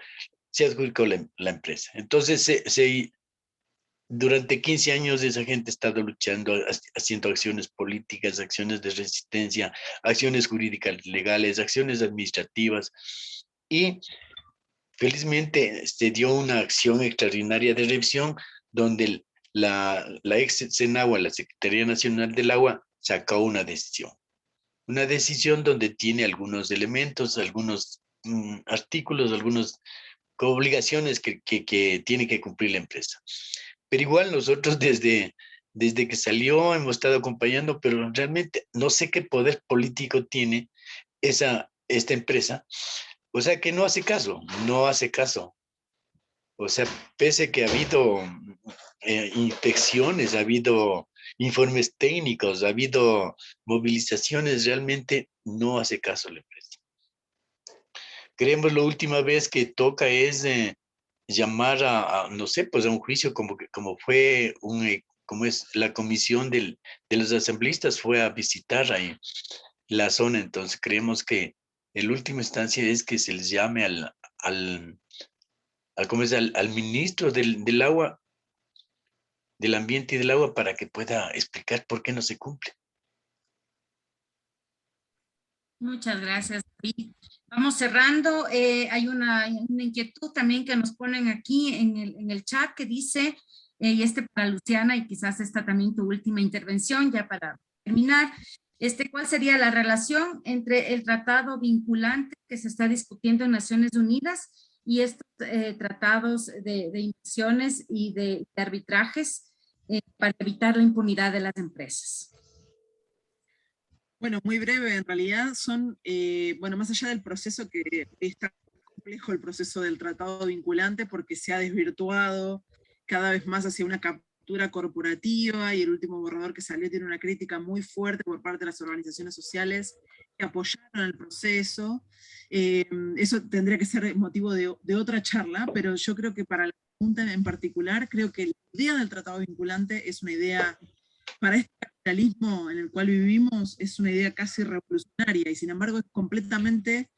se adjudicó la empresa. Entonces, durante 15 años esa gente ha estado luchando, haciendo acciones políticas, acciones de resistencia, acciones jurídicas legales, acciones administrativas, y Felizmente se dio una acción extraordinaria de revisión donde la ex Senagua, la Secretaría Nacional del Agua, sacó una decisión. Una decisión donde tiene algunos elementos, algunos artículos, algunas obligaciones que tiene que cumplir la empresa. Pero igual nosotros desde que salió hemos estado acompañando, pero realmente no sé qué poder político tiene esta empresa. O sea que no hace caso. O sea, pese que ha habido inspecciones, ha habido informes técnicos, ha habido movilizaciones, realmente no hace caso la empresa. Creemos la última vez que toca es llamar no sé, pues a un juicio como fue como es la comisión de los asambleístas fue a visitar ahí la zona. Entonces creemos que en última instancia es que se les llame al ministro del agua, del ambiente y del agua, para que pueda explicar por qué no se cumple. Muchas gracias, David. Vamos cerrando. Hay una inquietud también que nos ponen aquí en el chat que dice, y para Luciana, y quizás esta también tu última intervención, ya para terminar, ¿cuál sería la relación entre el tratado vinculante que se está discutiendo en Naciones Unidas y estos tratados de inversiones y de arbitrajes para evitar la impunidad de las empresas? Bueno, muy breve, en realidad son, bueno, más allá del proceso que está complejo, el proceso del tratado vinculante, porque se ha desvirtuado cada vez más hacia una captura corporativa, y el último borrador que salió tiene una crítica muy fuerte por parte de las organizaciones sociales que apoyaron el proceso. Eso tendría que ser motivo de otra charla, pero yo creo que para la pregunta en particular, creo que la idea del tratado vinculante es una idea, para este capitalismo en el cual vivimos, es una idea casi revolucionaria, y sin embargo es completamente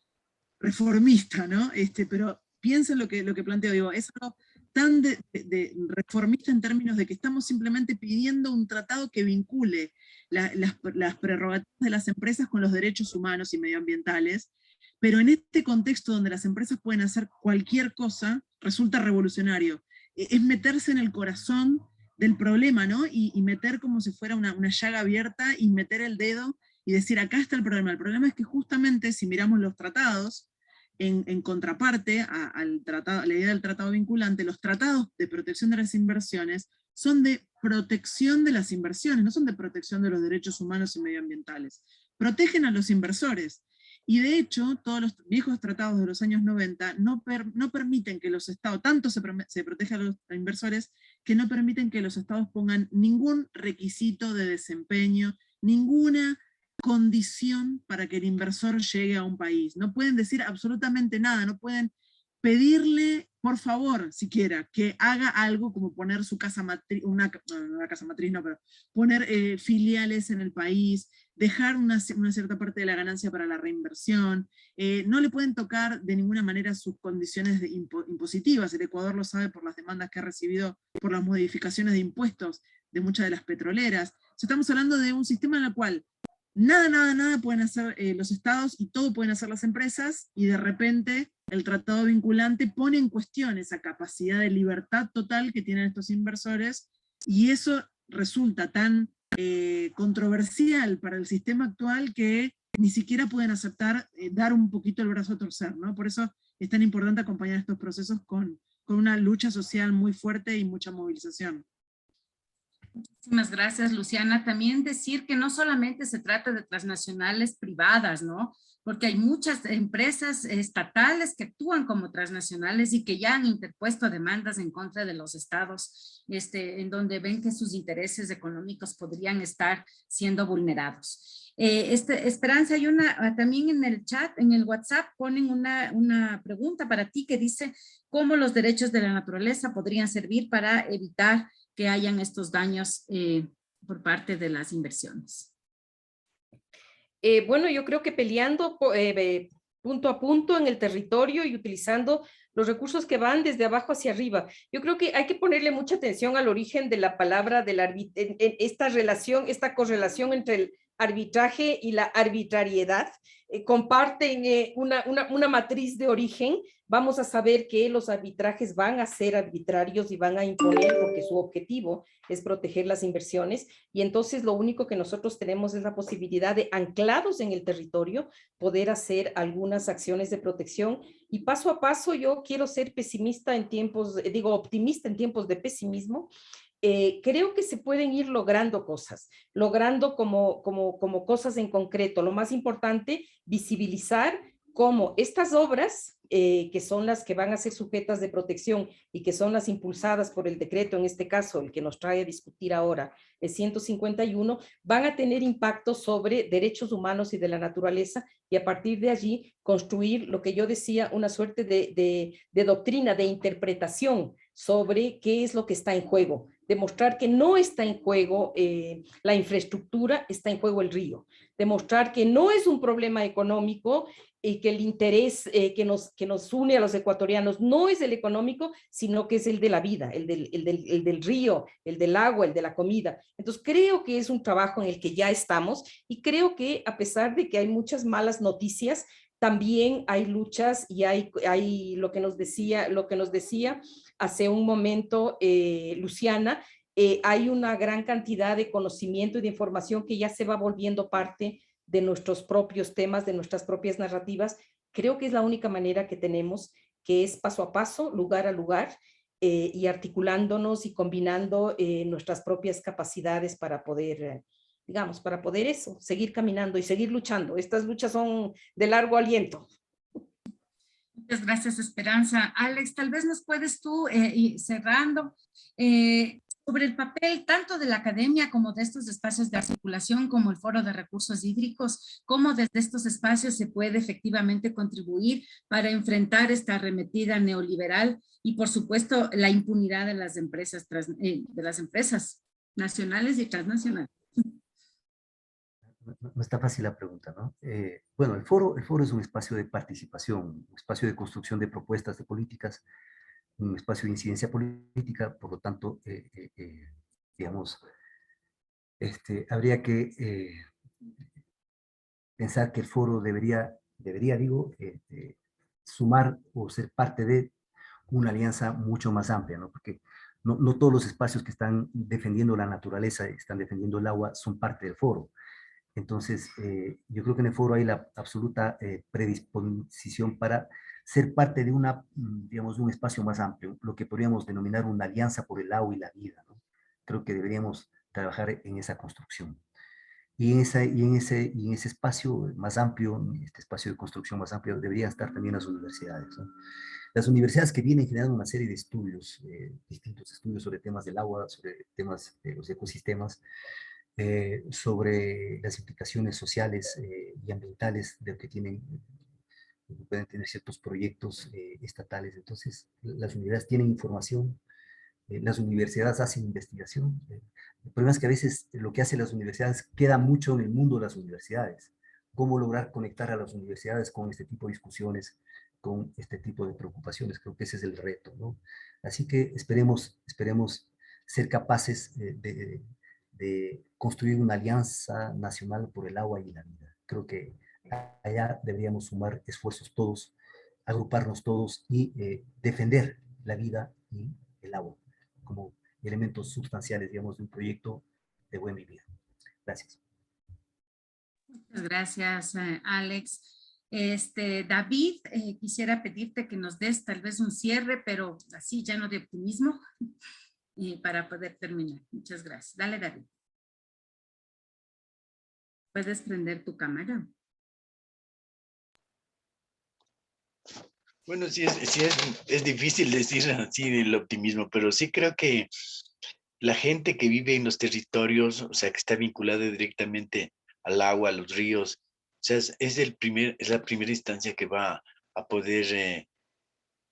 reformista, ¿no? Pero piensen lo que planteo, digo, es algo tan de reformista en términos de que estamos simplemente pidiendo un tratado que vincule las prerrogativas de las empresas con los derechos humanos y medioambientales, pero en este contexto donde las empresas pueden hacer cualquier cosa, resulta revolucionario. Es meterse en el corazón del problema, ¿no? Y meter como si fuera una llaga abierta, y meter el dedo y decir, acá está el problema. El problema es que justamente si miramos los tratados, en contraparte al tratado, a la idea del tratado vinculante, los tratados de protección de las inversiones son de protección de las inversiones, no son de protección de los derechos humanos y medioambientales. Protegen a los inversores. Y de hecho, todos los viejos tratados de los años 90 no permiten que los estados, tanto se protege a los inversores, que no permiten que los estados pongan ningún requisito de desempeño, ninguna condición para que el inversor llegue a un país. No pueden decir absolutamente nada, no pueden pedirle, por favor, siquiera, que haga algo como poner su casa matriz, una casa matriz no, pero poner filiales en el país, dejar una cierta parte de la ganancia para la reinversión, no le pueden tocar de ninguna manera sus condiciones impositivas. El Ecuador lo sabe por las demandas que ha recibido por las modificaciones de impuestos de muchas de las petroleras. Estamos hablando de un sistema en el cual nada pueden hacer los estados y todo pueden hacer las empresas, y de repente el tratado vinculante pone en cuestión esa capacidad de libertad total que tienen estos inversores, y eso resulta tan controversial para el sistema actual que ni siquiera pueden aceptar dar un poquito el brazo a torcer, ¿no? Por eso es tan importante acompañar estos procesos con una lucha social muy fuerte y mucha movilización. Muchísimas gracias, Luciana. También decir que no solamente se trata de transnacionales privadas, ¿no? Porque hay muchas empresas estatales que actúan como transnacionales y que ya han interpuesto demandas en contra de los estados, en donde ven que sus intereses económicos podrían estar siendo vulnerados. Esperanza, hay también en el chat, en el WhatsApp, ponen una pregunta para ti que dice cómo los derechos de la naturaleza podrían servir para evitar que hayan estos daños por parte de las inversiones. Bueno, yo creo que peleando punto a punto en el territorio y utilizando los recursos que van desde abajo hacia arriba. Yo creo que hay que ponerle mucha atención al origen de la palabra esta relación, esta correlación entre arbitraje y la arbitrariedad comparten una matriz de origen. Vamos a saber que los arbitrajes van a ser arbitrarios y van a imponer porque su objetivo es proteger las inversiones, y entonces lo único que nosotros tenemos es la posibilidad de, anclados en el territorio, poder hacer algunas acciones de protección, y paso a paso yo quiero ser pesimista en tiempos, optimista en tiempos de pesimismo. Creo que se pueden ir logrando cosas, logrando como cosas en concreto. Lo más importante, visibilizar cómo estas obras, que son las que van a ser sujetas de protección y que son las impulsadas por el decreto, en este caso, el que nos trae a discutir ahora, el 151, van a tener impacto sobre derechos humanos y de la naturaleza, y a partir de allí construir lo que yo decía, una suerte de doctrina, de interpretación sobre qué es lo que está en juego. Demostrar que no está en juego la infraestructura, está en juego el río. Demostrar que no es un problema económico y que el interés que nos une a los ecuatorianos no es el económico, sino que es el de la vida, el del río, el del agua, el de la comida. Entonces creo que es un trabajo en el que ya estamos, y creo que a pesar de que hay muchas malas noticias, también hay luchas y hay lo que nos decía hace un momento Luciana, hay una gran cantidad de conocimiento y de información que ya se va volviendo parte de nuestros propios temas, de nuestras propias narrativas. Creo que es la única manera que tenemos, que es paso a paso, lugar a lugar, y articulándonos y combinando nuestras propias capacidades para poder, para poder seguir caminando y seguir luchando. Estas luchas son de largo aliento. Muchas gracias, Esperanza. Alex, tal vez nos puedes tú, ir cerrando, sobre el papel tanto de la academia como de estos espacios de articulación, como el Foro de Recursos Hídricos, cómo desde estos espacios se puede efectivamente contribuir para enfrentar esta arremetida neoliberal y, por supuesto, la impunidad de las empresas nacionales y transnacionales. No está fácil la pregunta, ¿no? Bueno, el foro es un espacio de participación, un espacio de construcción de propuestas de políticas, un espacio de incidencia política. Por lo tanto, digamos, habría que pensar que el foro debería sumar o ser parte de una alianza mucho más amplia, ¿no? Porque no todos los espacios que están defendiendo la naturaleza, están defendiendo el agua, son parte del foro. Entonces, yo creo que en el foro hay la absoluta predisposición para ser parte de un espacio más amplio, lo que podríamos denominar una alianza por el agua y la vida, ¿no? Creo que deberíamos trabajar en esa construcción. Y en ese espacio más amplio, este espacio de construcción más amplio, deberían estar también las universidades, ¿no? Las universidades que vienen generando una serie de estudios, distintos estudios sobre temas del agua, sobre temas de los ecosistemas, sobre las implicaciones sociales y ambientales de lo que pueden tener ciertos proyectos estatales. Entonces, las universidades tienen información, las universidades hacen investigación. El problema es que a veces lo que hacen las universidades queda mucho en el mundo de las universidades. ¿Cómo lograr conectar a las universidades con este tipo de discusiones, con este tipo de preocupaciones? Creo que ese es el reto, ¿no? Así que esperemos ser capaces de construir una alianza nacional por el agua y la vida. Creo que allá deberíamos sumar esfuerzos todos, agruparnos todos y defender la vida y el agua como elementos sustanciales, digamos, de un proyecto de buen vivir. Gracias. Muchas gracias, Alex. David, quisiera pedirte que nos des tal vez un cierre, pero así lleno de optimismo, para poder terminar. Muchas gracias. Dale, David. ¿Puedes prender tu cámara? Bueno, sí es difícil decir así el optimismo, pero sí creo que la gente que vive en los territorios, o sea, que está vinculada directamente al agua, a los ríos, o sea, es la primera instancia que va a poder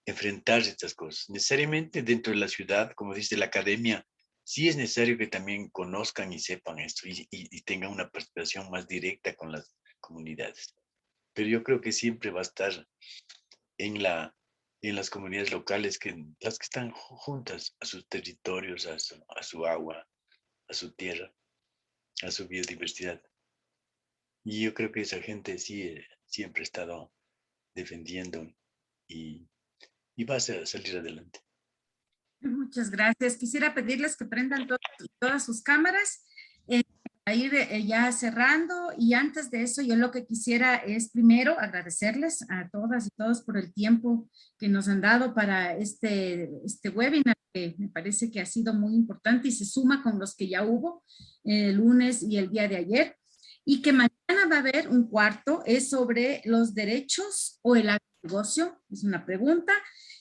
enfrentar estas cosas. Necesariamente dentro de la ciudad, como dice la academia, sí es necesario que también conozcan y sepan esto y tengan una participación más directa con las comunidades. Pero yo creo que siempre va a estar en las comunidades locales, las que están juntas a sus territorios, a su agua, a su tierra, a su biodiversidad. Y yo creo que esa gente sí siempre ha estado defendiendo y va a salir adelante. Muchas gracias. Quisiera pedirles que prendan todas sus cámaras para ir ya cerrando. Y antes de eso, yo lo que quisiera es primero agradecerles a todas y todos por el tiempo que nos han dado para este webinar, que me parece que ha sido muy importante y se suma con los que ya hubo el lunes y el día de ayer. Y que mañana va a haber un cuarto, es sobre los derechos o el agronegocio, es una pregunta.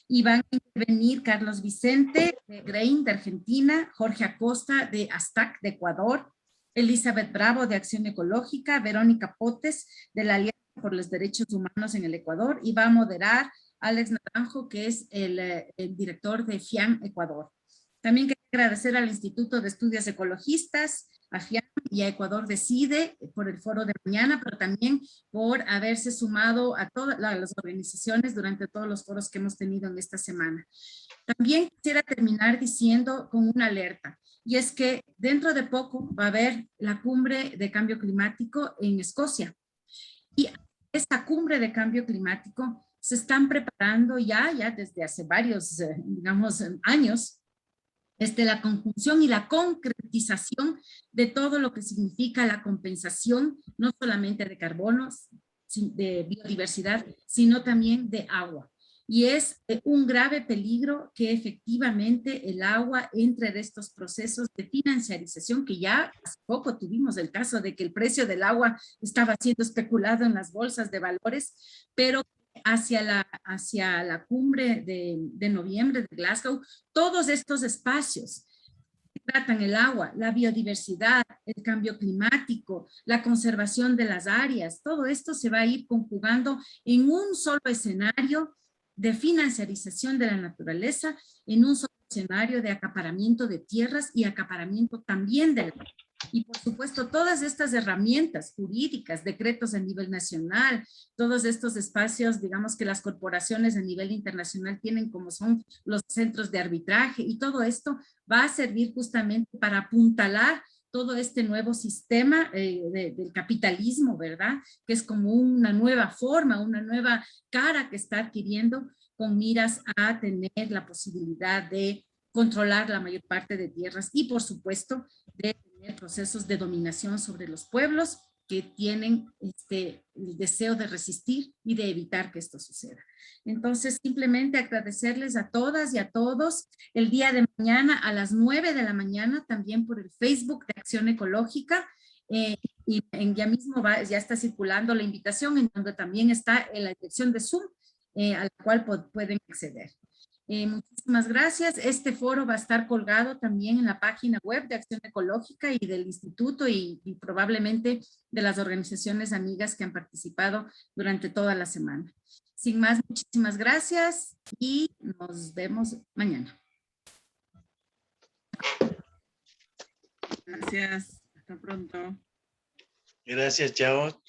Y van a intervenir Carlos Vicente de Grain de Argentina, Jorge Acosta de Astac de Ecuador, Elizabeth Bravo de Acción Ecológica, Verónica Potes de la Alianza por los Derechos Humanos en el Ecuador, y va a moderar Alex Naranjo, que es el director de FIAM Ecuador. También quiero agradecer al Instituto de Estudios Ecologistas, a FIAM y a Ecuador Decide por el foro de mañana, pero también por haberse sumado a todas las organizaciones durante todos los foros que hemos tenido en esta semana. También quisiera terminar diciendo con una alerta, y es que dentro de poco va a haber la cumbre de cambio climático en Escocia. Y esta cumbre de cambio climático se están preparando ya desde hace varios, digamos, años, la conjunción y la concretización de todo lo que significa la compensación, no solamente de carbono, de biodiversidad, sino también de agua. Y es un grave peligro que efectivamente el agua entre en estos procesos de financiarización, que ya hace poco tuvimos el caso de que el precio del agua estaba siendo especulado en las bolsas de valores, pero hacia la cumbre de noviembre de Glasgow, todos estos espacios que tratan el agua, la biodiversidad, el cambio climático, la conservación de las áreas, todo esto se va a ir conjugando en un solo escenario de financiarización de la naturaleza, en un solo escenario de acaparamiento de tierras y acaparamiento también del agua. Y por supuesto, todas estas herramientas jurídicas, decretos a nivel nacional, todos estos espacios, digamos que las corporaciones a nivel internacional tienen, como son los centros de arbitraje, y todo esto va a servir justamente para apuntalar todo este nuevo sistema del capitalismo, ¿verdad? Que es como una nueva forma, una nueva cara que está adquiriendo con miras a tener la posibilidad de controlar la mayor parte de tierras y, por supuesto, de tener procesos de dominación sobre los pueblos que tienen el deseo de resistir y de evitar que esto suceda. Entonces, simplemente agradecerles a todas y a todos el día de mañana a las 9 de la mañana, también por el Facebook de Acción Ecológica, y ya mismo ya está circulando la invitación en donde también está en la dirección de Zoom, a la cual pueden acceder. Muchísimas gracias. Este foro va a estar colgado también en la página web de Acción Ecológica y del Instituto y probablemente de las organizaciones amigas que han participado durante toda la semana. Sin más, muchísimas gracias y nos vemos mañana. Gracias. Hasta pronto. Gracias, chao.